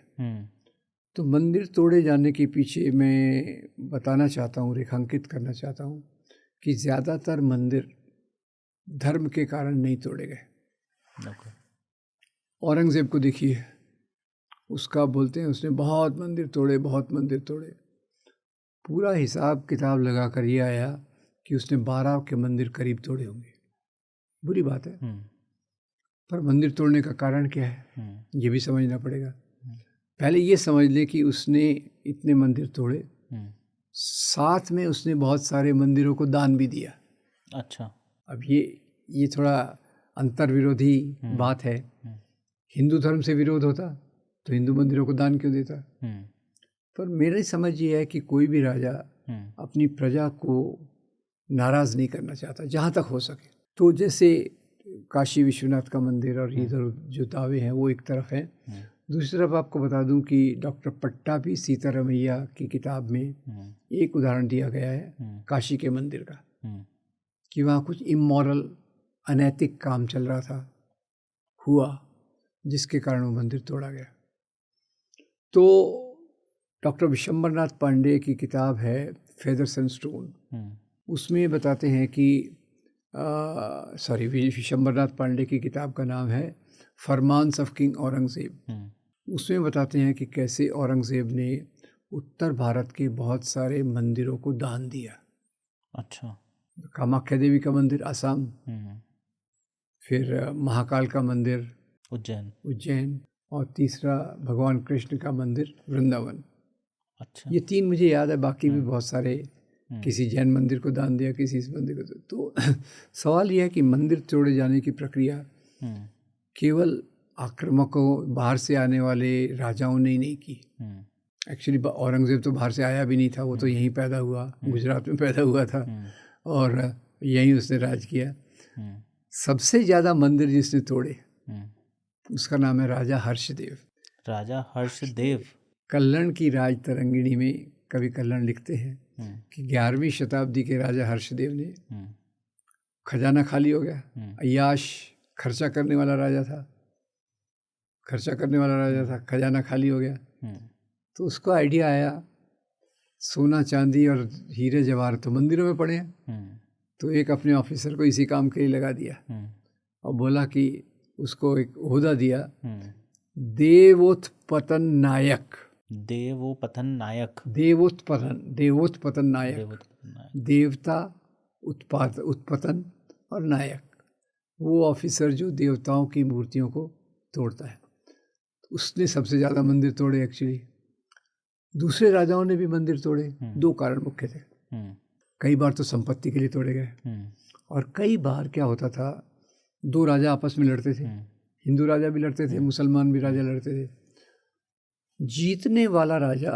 तो मंदिर तोड़े जाने के पीछे मैं बताना चाहता हूँ, रेखांकित करना चाहता हूँ कि ज़्यादातर मंदिर धर्म के कारण नहीं तोड़े गए। औरंगज़ेब को देखिए, उसका बोलते हैं उसने बहुत मंदिर तोड़े, बहुत मंदिर तोड़े। पूरा हिसाब किताब लगा कर ये आया कि उसने 12 के मंदिर करीब तोड़े होंगे। बुरी बात है, पर मंदिर तोड़ने का कारण क्या है ये भी समझना पड़ेगा। पहले ये समझ लें कि उसने इतने मंदिर तोड़े, साथ में उसने बहुत सारे मंदिरों को दान भी दिया। अच्छा, अब ये थोड़ा अंतर विरोधी बात है। हिंदू धर्म से विरोध होता तो हिंदू मंदिरों को दान क्यों देता? पर मेरी समझ ये है कि कोई भी राजा अपनी प्रजा को नाराज़ नहीं करना चाहता जहाँ तक हो सके। तो जैसे काशी विश्वनाथ का मंदिर और इधर जो दावे हैं वो एक तरफ है, दूसरी तरफ आपको बता दूं कि डॉक्टर पट्टाभी सीतारमैया की किताब में एक उदाहरण दिया गया है काशी के मंदिर का, कि वहाँ कुछ इमोरल अनैतिक काम चल रहा था, हुआ, जिसके कारण वो मंदिर तोड़ा गया। तो डॉक्टर विशंबरनाथ पांडे की किताब है फेदर्स एंड स्टोन, उसमें बताते हैं कि विशंबरनाथ पांडे की किताब का नाम है फरमान्स ऑफ किंग औरंगज़ेब। उसमें बताते हैं कि कैसे औरंगज़ेब ने उत्तर भारत के बहुत सारे मंदिरों को दान दिया। अच्छा। कामाख्या देवी का मंदिर आसाम, फिर महाकाल का मंदिर उज्जैन, और तीसरा भगवान कृष्ण का मंदिर वृंदावन। अच्छा। ये 3 मुझे याद है, बाकी भी बहुत सारे, किसी जैन मंदिर को दान दिया, किसी इस मंदिर को। तो सवाल यह है कि मंदिर तोड़े जाने की प्रक्रिया केवल आक्रामकों, बाहर से आने वाले राजाओं ने ही नहीं की। एक्चुअली औरंगज़ेब तो बाहर से आया भी नहीं था, वो तो यहीं पैदा हुआ, गुजरात में पैदा हुआ था और यहीं उसने राज किया। सबसे ज़्यादा मंदिर जिसने तोड़े उसका नाम है राजा हर्षदेव। राजा हर्षदेव। कल्लण की राज तरंगिणी में कवि कल्लण लिखते हैं कि 11वीं शताब्दी के राजा हर्षदेव ने, खजाना खाली हो गया, अय्याश खर्चा करने वाला राजा था, खजाना खाली हो गया, तो उसको आइडिया आया सोना चांदी और हीरे जवाहर तो मंदिरों में पड़े हैं, तो एक अपने ऑफिसर को इसी काम के लिए लगा दिया और बोला कि उसको एक ओहदा दिया, देवोत्पतन नायक। देवता, उत्पतन और नायक, वो ऑफिसर जो देवताओं की मूर्तियों को तोड़ता है। उसने सबसे ज़्यादा मंदिर तोड़े एक्चुअली। दूसरे राजाओं ने भी मंदिर तोड़े, 2 कारण मुख्य थे। कई बार तो संपत्ति के लिए तोड़े गए, और कई बार क्या होता था, 2 राजा आपस में लड़ते थे, हिंदू राजा भी लड़ते थे, मुसलमान भी राजा लड़ते थे। जीतने वाला राजा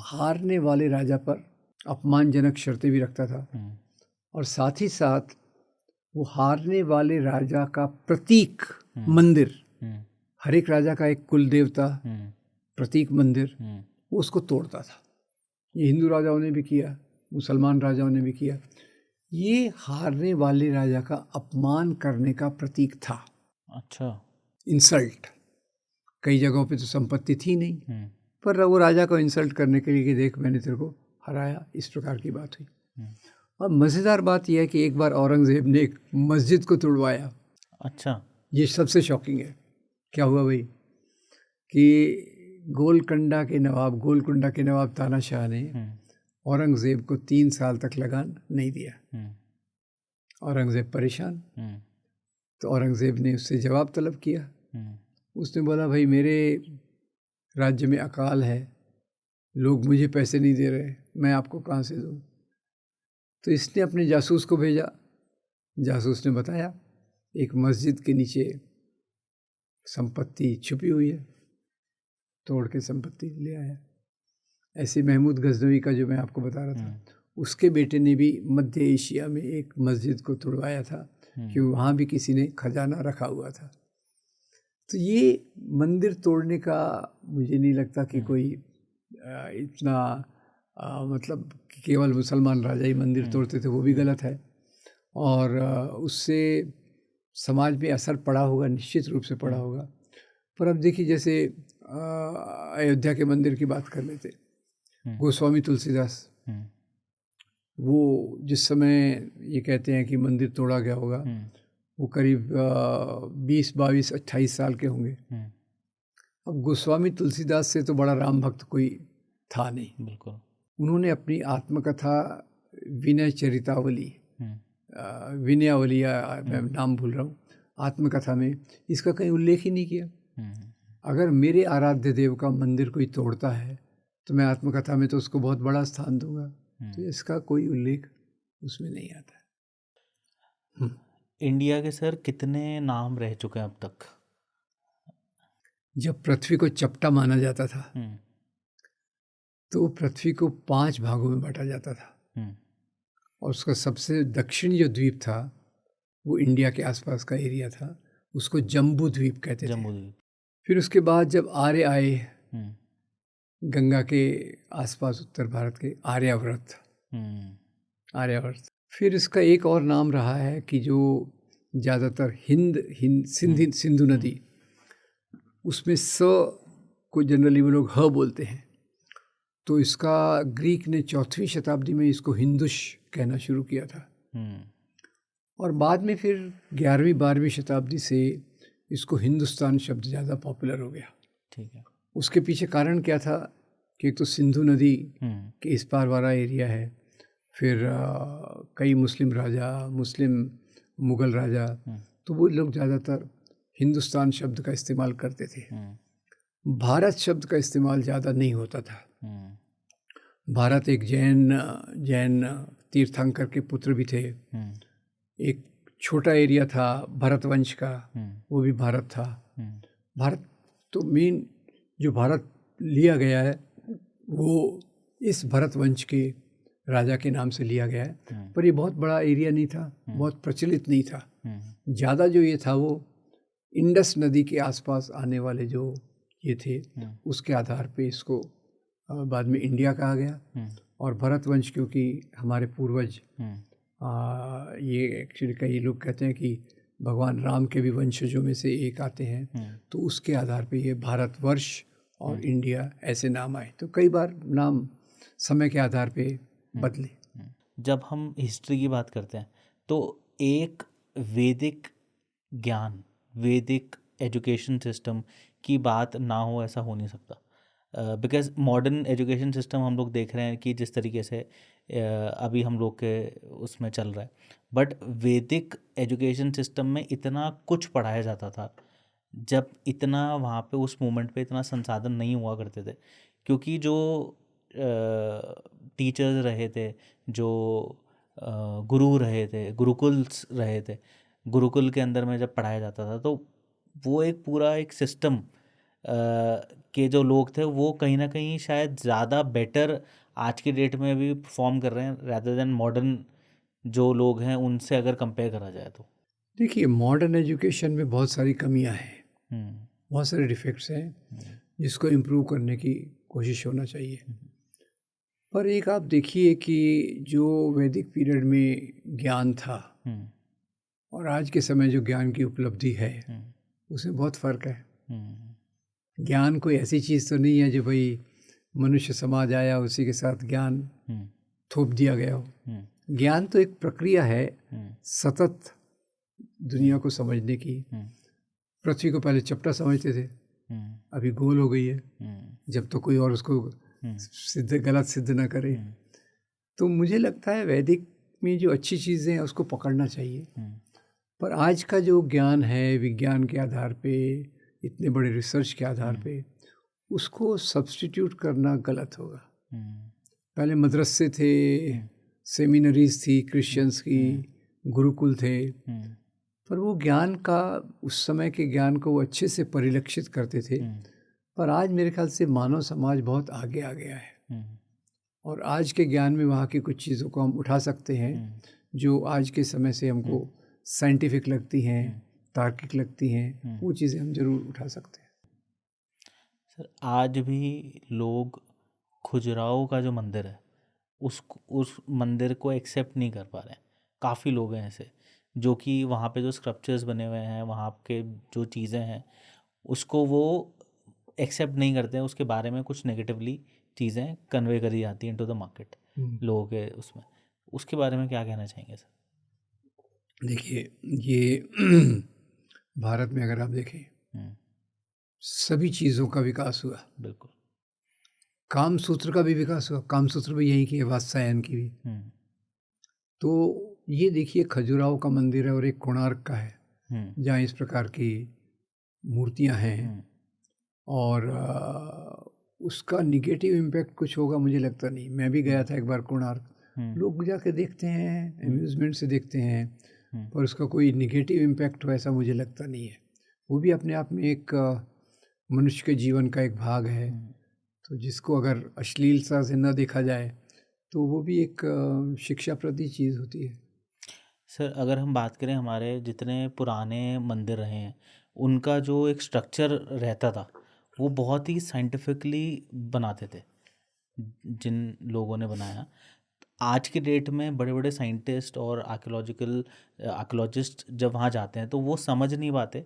हारने वाले राजा पर अपमानजनक शर्तें भी रखता था, और साथ ही साथ वो हारने वाले राजा का प्रतीक मंदिर, हर एक राजा का एक कुल देवता प्रतीक मंदिर, वो उसको तोड़ता था। ये हिंदू राजाओं ने भी किया, मुसलमान राजाओं ने भी किया। ये हारने वाले राजा का अपमान करने का प्रतीक था। अच्छा। इंसल्ट। कई जगहों पे तो संपत्ति थी नहीं, पर वो राजा को इंसल्ट करने के लिए कि देख मैंने तेरे को हराया, इस प्रकार की बात हुई। और मज़ेदार बात यह है कि एक बार औरंगज़ेब ने एक मस्जिद को तुड़वाया। अच्छा। ये सबसे शॉकिंग है। क्या हुआ भाई कि गोलकुंडा के नवाब तानाशाह ने औरंगज़ेब को 3 साल तक लगान नहीं दिया। औरंगज़ेब परेशान, तो औरंगज़ेब ने उससे जवाब तलब किया। उसने बोला भाई मेरे राज्य में अकाल है, लोग मुझे पैसे नहीं दे रहे, मैं आपको कहाँ से दूँ? तो इसने अपने जासूस को भेजा। जासूस ने बताया एक मस्जिद के नीचे संपत्ति छुपी हुई है, तोड़ के संपत्ति ले आया। ऐसे महमूद गजनवी का जो मैं आपको बता रहा था, उसके बेटे ने भी मध्य एशिया में एक मस्जिद को तुड़वाया था कि वहाँ भी किसी ने खजाना रखा हुआ था। तो ये मंदिर तोड़ने का मुझे नहीं लगता कि कोई इतना मतलब केवल मुसलमान राजा ही मंदिर तोड़ते थे, वो भी गलत है। और उससे समाज में असर पड़ा होगा, निश्चित रूप से पड़ा होगा। पर अब देखिए जैसे अयोध्या के मंदिर की बात कर लेते, गोस्वामी तुलसीदास, वो जिस समय ये कहते हैं कि मंदिर तोड़ा गया होगा, वो करीब 20, 22, 28 साल के होंगे। अब गोस्वामी तुलसीदास से तो बड़ा राम भक्त कोई था नहीं। बिल्कुल। उन्होंने अपनी आत्मकथा विनय चरितावली, विनयावली, मैं नाम भूल रहा हूँ, आत्मकथा में इसका कहीं उल्लेख ही नहीं किया। अगर मेरे आराध्य देव का मंदिर कोई तोड़ता है तो मैं आत्मकथा में तो उसको बहुत बड़ा स्थान दूंगा, तो इसका कोई उल्लेख उसमें नहीं आता है। इंडिया के सर कितने नाम रह चुके हैं अब तक? जब पृथ्वी को चपटा माना जाता था तो पृथ्वी को 5 भागों में बांटा जाता था, और उसका सबसे दक्षिणी जो द्वीप था वो इंडिया के आसपास का एरिया था, उसको जम्बू द्वीप कहते थे। फिर उसके बाद जब आर्य आए गंगा के आसपास उत्तर भारत के, आर्यावर्त। फिर इसका एक और नाम रहा है कि जो ज़्यादातर सिंधु नदी, उसमें स को जनरली वो लोग ह बोलते हैं, तो इसका ग्रीक ने 4वीं शताब्दी में इसको हिंदुश कहना शुरू किया था, और बाद में फिर 11वीं 12वीं शताब्दी से इसको हिंदुस्तान शब्द ज़्यादा पॉपुलर हो गया। ठीक है। उसके पीछे कारण क्या था कि एक तो सिंधु नदी के इस पार वाला एरिया है, फिर कई मुस्लिम मुग़ल राजा, तो वो लोग ज़्यादातर हिंदुस्तान शब्द का इस्तेमाल करते थे। भारत शब्द का इस्तेमाल ज़्यादा नहीं होता था। भारत एक जैन तीर्थंकर के पुत्र भी थे। एक छोटा एरिया था भरतवंश का, वो भी भारत था। भारत तो मेन जो भारत लिया गया है वो इस भरतवंश के राजा के नाम से लिया गया है, पर ये बहुत बड़ा एरिया नहीं था, बहुत प्रचलित नहीं था। ज़्यादा जो ये था वो इंडस नदी के आसपास आने वाले जो ये थे उसके आधार पे इसको बाद में इंडिया कहा गया। और भरतवंश क्योंकि हमारे पूर्वज ये एक्चुअली कई लोग कहते हैं कि भगवान राम के भी वंशजों में से एक आते हैं, तो उसके आधार पे ये भारतवर्ष और इंडिया ऐसे नाम आए। तो कई बार नाम समय के आधार पे बदले। जब हम हिस्ट्री की बात करते हैं तो एक वैदिक ज्ञान, वैदिक एजुकेशन सिस्टम की बात ना हो ऐसा हो नहीं सकता, बिकॉज मॉडर्न एजुकेशन सिस्टम हम लोग देख रहे हैं कि जिस तरीके से अभी हम लोग के उसमें चल रहा है, बट वैदिक एजुकेशन सिस्टम में इतना कुछ पढ़ाया जाता था, जब इतना वहाँ पे उस मोमेंट पे इतना संसाधन नहीं हुआ करते थे, क्योंकि जो टीचर्स रहे थे, जो गुरु रहे थे, गुरुकुल्स रहे थे, गुरुकुल के अंदर में जब पढ़ाया जाता था तो वो एक पूरा एक सिस्टम के जो लोग थे वो कहीं ना कहीं शायद ज़्यादा बेटर आज की डेट में भी परफॉर्म कर रहे हैं रैदर देन मॉडर्न जो लोग हैं उनसे अगर कंपेयर करा जाए तो। देखिए, मॉडर्न एजुकेशन में बहुत सारी कमियां हैं, बहुत सारे डिफेक्ट्स हैं जिसको इम्प्रूव करने की कोशिश होना चाहिए। पर एक आप देखिए कि जो वैदिक पीरियड में ज्ञान था और आज के समय जो ज्ञान की उपलब्धि है उसमें बहुत फ़र्क है। ज्ञान कोई ऐसी चीज़ तो नहीं है जो भाई मनुष्य समाज आया उसी के साथ ज्ञान थोप दिया गया हो। ज्ञान तो एक प्रक्रिया है सतत दुनिया को समझने की। पृथ्वी को पहले चपटा समझते थे, अभी गोल हो गई है, जब तो कोई और उसको गलत सिद्ध ना करे। तो मुझे लगता है वैदिक में जो अच्छी चीज़ें हैं उसको पकड़ना चाहिए, पर आज का जो ज्ञान है विज्ञान के आधार पे, इतने बड़े रिसर्च के आधार पे, उसको सब्स्टिट्यूट करना गलत होगा। पहले मदरसे थे, सेमिनरीज थी क्रिश्चियंस की, गुरुकुल थे, पर वो ज्ञान का उस समय के ज्ञान को वो अच्छे से परिलक्षित करते थे। पर आज मेरे ख्याल से मानव समाज बहुत आगे आ गया है और आज के ज्ञान में वहाँ की कुछ चीज़ों को हम उठा सकते हैं जो आज के समय से हमको साइंटिफिक लगती हैं, तार्किक लगती हैं, वो चीज़ें हम ज़रूर उठा सकते हैं। सर, आज भी लोग खजुराहो का जो मंदिर है उस मंदिर को एक्सेप्ट नहीं कर पा रहे हैं। काफ़ी लोग हैं ऐसे जो कि वहाँ पे जो स्क्रप्चर्स बने हुए हैं, वहाँ के जो चीज़ें हैं उसको वो एक्सेप्ट नहीं करते हैं, उसके बारे में कुछ नेगेटिवली चीज़ें कन्वे करी जाती हैं टू द मार्केट लोगों के उसमें। उसके बारे में क्या कहना चाहेंगे सर? देखिए, ये भारत में अगर आप देखें सभी चीज़ों का विकास हुआ। बिल्कुल। काम सूत्र का भी विकास हुआ, काम सूत्र भी यहीं की है, वात्सायन की भी। तो ये देखिए खजुराहो का मंदिर है और एक कोणार्क का है जहाँ इस प्रकार की मूर्तियाँ हैं, और उसका निगेटिव इम्पैक्ट कुछ होगा मुझे लगता नहीं। मैं भी गया था एक बार कोणार्क, लोग जाके देखते हैं, अम्यूज़मेंट से देखते हैं, पर उसका कोई निगेटिव इम्पैक्ट हो ऐसा मुझे लगता नहीं है। वो भी अपने आप में एक मनुष्य के जीवन का एक भाग है, तो जिसको अगर अश्लीलता से न देखा जाए तो वो भी एक शिक्षाप्रद चीज़ होती है। सर अगर हम बात करें हमारे जितने पुराने मंदिर रहे हैं उनका जो एक स्ट्रक्चर रहता था वो बहुत ही साइंटिफिकली बनाते थे जिन लोगों ने बनाया। आज के डेट में बड़े बड़े साइंटिस्ट और आर्कियोलॉजिस्ट जब वहाँ जाते हैं तो वो समझ नहीं पाते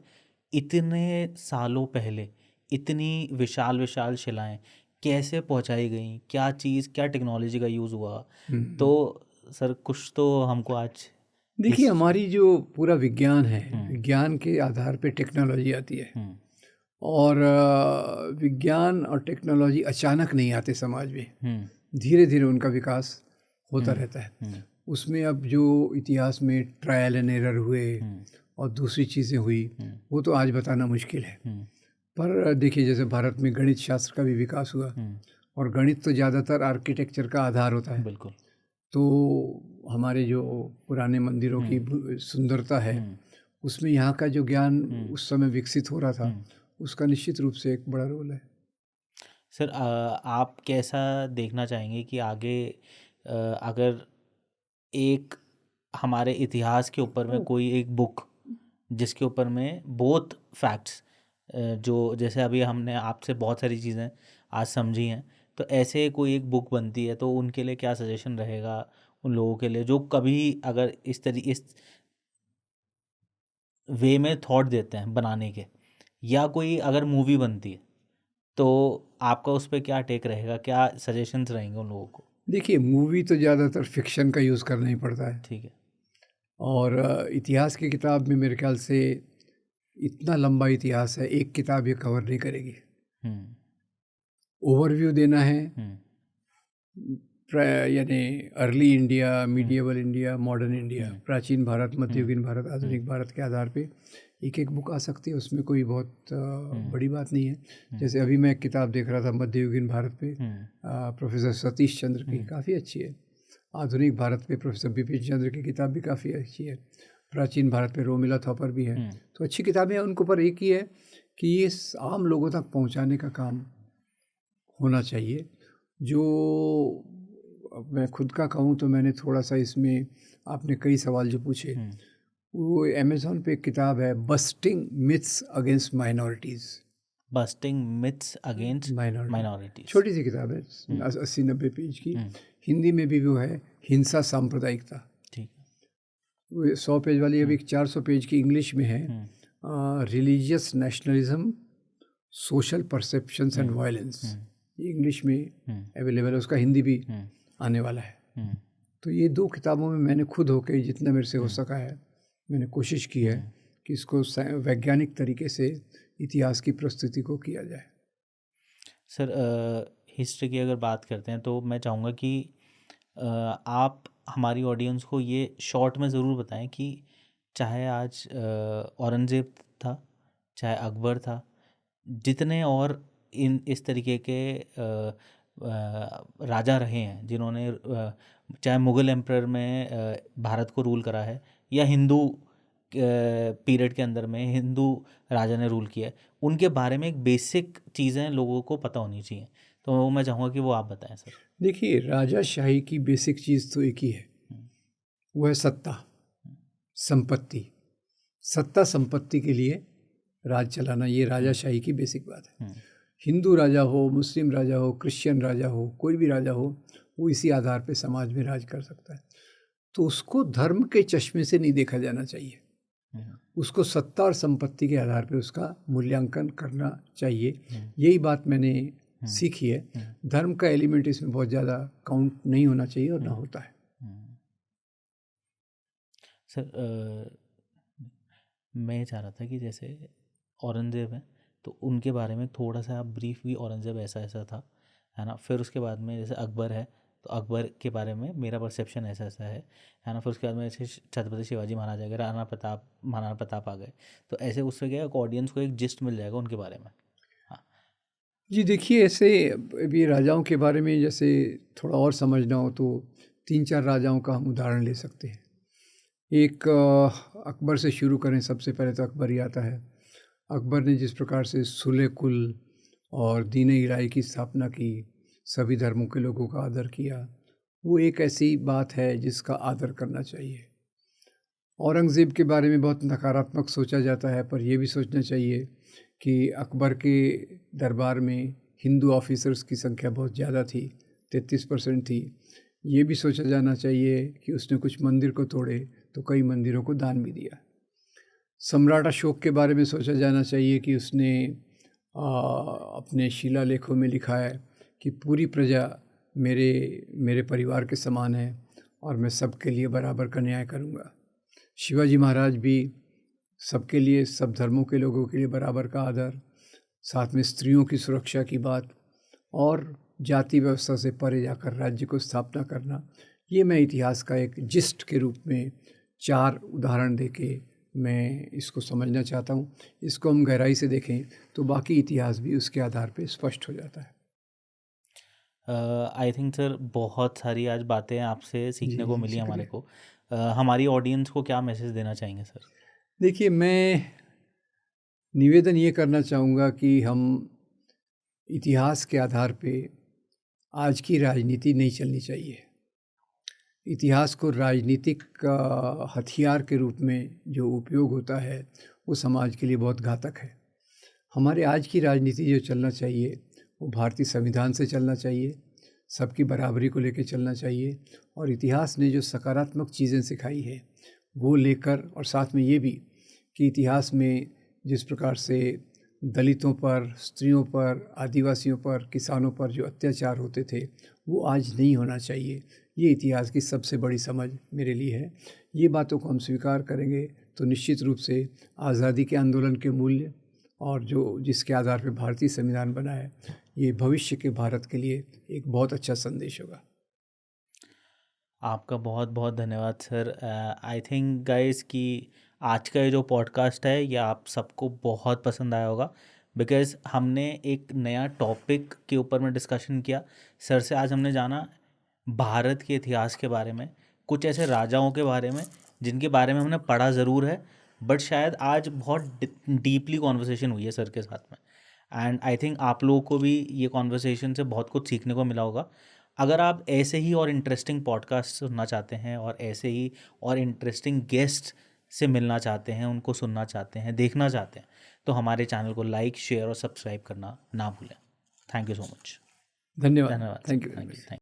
इतने सालों पहले इतनी विशाल विशाल शिलाएं कैसे पहुँचाई गई, क्या चीज़ क्या टेक्नोलॉजी का यूज़ हुआ। तो सर कुछ तो हमको आज देखिए हमारी जो पूरा विज्ञान है, विज्ञान के आधार पे टेक्नोलॉजी आती है और विज्ञान और टेक्नोलॉजी अचानक नहीं आते समाज में, धीरे धीरे उनका विकास होता रहता है। उसमें अब जो इतिहास में ट्रायल एंड एरर हुए और दूसरी चीज़ें हुई वो तो आज बताना मुश्किल है। पर देखिए जैसे भारत में गणित शास्त्र का भी विकास हुआ और गणित तो ज़्यादातर आर्किटेक्चर का आधार होता है। बिल्कुल। तो हमारे जो पुराने मंदिरों की सुंदरता है उसमें यहाँ का जो ज्ञान उस समय विकसित हो रहा था उसका निश्चित रूप से एक बड़ा रोल है। सर आप कैसा देखना चाहेंगे कि आगे अगर एक हमारे इतिहास के ऊपर में कोई एक बुक जिसके ऊपर में बोथ फैक्ट्स जो जैसे अभी हमने आपसे बहुत सारी चीज़ें आज समझी हैं, तो ऐसे कोई एक बुक बनती है तो उनके लिए क्या सजेशन रहेगा उन लोगों के लिए जो कभी अगर इस वे में थॉट देते हैं बनाने के, या कोई अगर मूवी बनती है तो आपका उस पर क्या टेक रहेगा, क्या सजेशंस रहेंगे उन लोगों को? देखिए मूवी तो ज़्यादातर फिक्शन का यूज़ करना ही पड़ता है। ठीक है। और इतिहास की किताब में मेरे ख्याल से इतना लंबा इतिहास है, एक किताब ये कवर नहीं करेगी। ओवरव्यू देना है, यानी early India, medieval India, modern India, प्राचीन भारत, मध्ययुगीन भारत, आधुनिक भारत के आधार पे एक एक बुक आ सकती है। उसमें कोई बहुत बड़ी बात नहीं है। जैसे अभी मैं एक किताब देख रहा था मध्ययुगीन भारत पे प्रोफेसर सतीश चंद्र की, काफ़ी अच्छी है। आधुनिक भारत पे प्रोफेसर बिपिन चंद्र की किताब भी काफ़ी अच्छी है। प्राचीन भारत पे रोमिला थॉपर भी है। तो अच्छी किताबें हैं। उनके ऊपर एक ही है कि ये आम लोगों तक पहुंचाने का काम होना चाहिए। जो मैं खुद का कहूँ तो मैंने थोड़ा सा इसमें, आपने कई सवाल जो पूछे, वो अमेज़ॉन पे एक किताब है busting myths against minorities. Busting myths against minorities, छोटी सी किताब है, 80-90 पेज की। हिंदी में भी वो है हिंसा सांप्रदायिकता। ठीक। वो 100 पेज वाली, अभी 400 पेज की इंग्लिश में है, religious nationalism, social perceptions and violence. ये इंग्लिश में अवेलेबल है, उसका हिंदी भी आने वाला है। तो ये 2 किताबों में मैंने खुद होकर जितना मेरे से हो सका है मैंने कोशिश की है कि इसको वैज्ञानिक तरीके से इतिहास की प्रस्तुति को किया जाए। सर हिस्ट्री की अगर बात करते हैं तो मैं चाहूँगा कि आप हमारी ऑडियंस को ये शॉर्ट में ज़रूर बताएं कि चाहे आज औरंगज़ेब था, चाहे अकबर था, जितने और इस तरीके के राजा रहे हैं जिन्होंने चाहे मुग़ल एम्परर में भारत को रूल करा है या हिंदू पीरियड के अंदर में हिंदू राजा ने रूल किया है, उनके बारे में एक बेसिक चीज़ें लोगों को पता होनी चाहिए। तो मैं चाहूँगा कि वो आप बताएं सर। देखिए राजाशाही की बेसिक चीज़ तो एक ही है, वो है सत्ता संपत्ति। सत्ता संपत्ति के लिए राज चलाना, ये राजाशाही की बेसिक बात है। हिंदू राजा हो, मुस्लिम राजा हो, क्रिश्चियन राजा हो, कोई भी राजा हो, वो इसी आधार पे समाज में राज कर सकता है। तो उसको धर्म के चश्मे से नहीं देखा जाना चाहिए, उसको सत्ता और संपत्ति के आधार पे उसका मूल्यांकन करना चाहिए। यही बात मैंने सीखी है। धर्म का एलिमेंट इसमें बहुत ज़्यादा काउंट नहीं होना चाहिए और ना होता है। सर मैं चाह रहा था कि जैसे औरंगज़ेब है तो उनके बारे में थोड़ा सा आप ब्रीफ भी, औरंगज़ेब ऐसा ऐसा था, है ना। फिर उसके बाद में जैसे अकबर है तो अकबर के बारे में मेरा परसेप्शन ऐसा ऐसा है ना। फिर उसके बाद में जैसे छत्रपति शिवाजी महाराज आ गए, महाराणा प्रताप आ गए, तो ऐसे उससे क्या ऑडियंस को एक जिस्ट मिल जाएगा उनके बारे में। हाँ जी देखिए, ऐसे अभी राजाओं के बारे में जैसे थोड़ा और समझना हो तो 3-4 राजाओं का हम उदाहरण ले सकते हैं। एक अकबर से शुरू करें, सबसे पहले तो अकबर ही आता है। अकबर ने जिस प्रकार से सुलह कुल और दीन इलाही की स्थापना की, सभी धर्मों के लोगों का आदर किया, वो एक ऐसी बात है जिसका आदर करना चाहिए। औरंगज़ेब के बारे में बहुत नकारात्मक सोचा जाता है, पर यह भी सोचना चाहिए कि अकबर के दरबार में हिंदू ऑफिसर्स की संख्या बहुत ज़्यादा थी, 33% थी। ये भी सोचा जाना चाहिए कि उसने कुछ मंदिर को तोड़े तो कई मंदिरों को दान भी दिया। सम्राट अशोक के बारे में सोचा जाना चाहिए कि उसने अपने शिलालेखों में लिखा है कि पूरी प्रजा मेरे परिवार के समान है और मैं सबके लिए बराबर का न्याय करूँगा। शिवाजी महाराज भी सबके लिए, सब धर्मों के लोगों के लिए बराबर का आदर, साथ में स्त्रियों की सुरक्षा की बात और जाति व्यवस्था से परे जाकर राज्य को स्थापना करना। ये मैं इतिहास का एक जिस्ट के रूप में 4 उदाहरण देके मैं इसको समझना चाहता हूँ। इसको हम गहराई से देखें तो बाकी इतिहास भी उसके आधार पे स्पष्ट हो जाता है। आई थिंक सर बहुत सारी आज बातें आपसे सीखने को मिली हमारे शुक्रिया। को। हमारी ऑडियंस को क्या मैसेज देना चाहेंगे सर? देखिए, मैं निवेदन ये करना चाहूँगा कि हम इतिहास के आधार पे आज की राजनीति नहीं चलनी चाहिए। इतिहास को राजनीतिक हथियार के रूप में जो उपयोग होता है वो समाज के लिए बहुत घातक है। हमारे आज की राजनीति जो चलना चाहिए वो भारतीय संविधान से चलना चाहिए, सबकी बराबरी को लेकर चलना चाहिए और इतिहास ने जो सकारात्मक चीज़ें सिखाई है वो लेकर, और साथ में ये भी कि इतिहास में जिस प्रकार से दलितों पर, स्त्रियों पर, आदिवासियों पर, किसानों पर जो अत्याचार होते थे वो आज नहीं होना चाहिए। ये इतिहास की सबसे बड़ी समझ मेरे लिए है। ये बातों को हम स्वीकार करेंगे तो निश्चित रूप से आज़ादी के आंदोलन के मूल्य और जो जिसके आधार पर भारतीय संविधान बना है, ये भविष्य के भारत के लिए एक बहुत अच्छा संदेश होगा। आपका बहुत बहुत धन्यवाद सर। आई थिंक गाइस कि आज का ये जो पॉडकास्ट है ये आप सबको बहुत पसंद आया होगा, बिकॉज़ हमने एक नया टॉपिक के ऊपर में डिस्कशन किया। सर से आज हमने जाना भारत के इतिहास के बारे में, कुछ ऐसे राजाओं के बारे में जिनके बारे में हमने पढ़ा ज़रूर है, बट शायद आज बहुत डीपली कॉन्वर्सेशन हुई है सर के साथ में। एंड आई थिंक आप लोगों को भी ये कॉन्वर्सेशन से बहुत कुछ सीखने को मिला होगा। अगर आप ऐसे ही और इंटरेस्टिंग पॉडकास्ट सुनना चाहते हैं और ऐसे ही और इंटरेस्टिंग गेस्ट से मिलना चाहते हैं, उनको सुनना चाहते हैं, देखना चाहते हैं, तो हमारे चैनल को लाइक, शेयर और सब्सक्राइब करना ना भूलें। Thank you so much. धन्यवाद। Thank you. Thank you.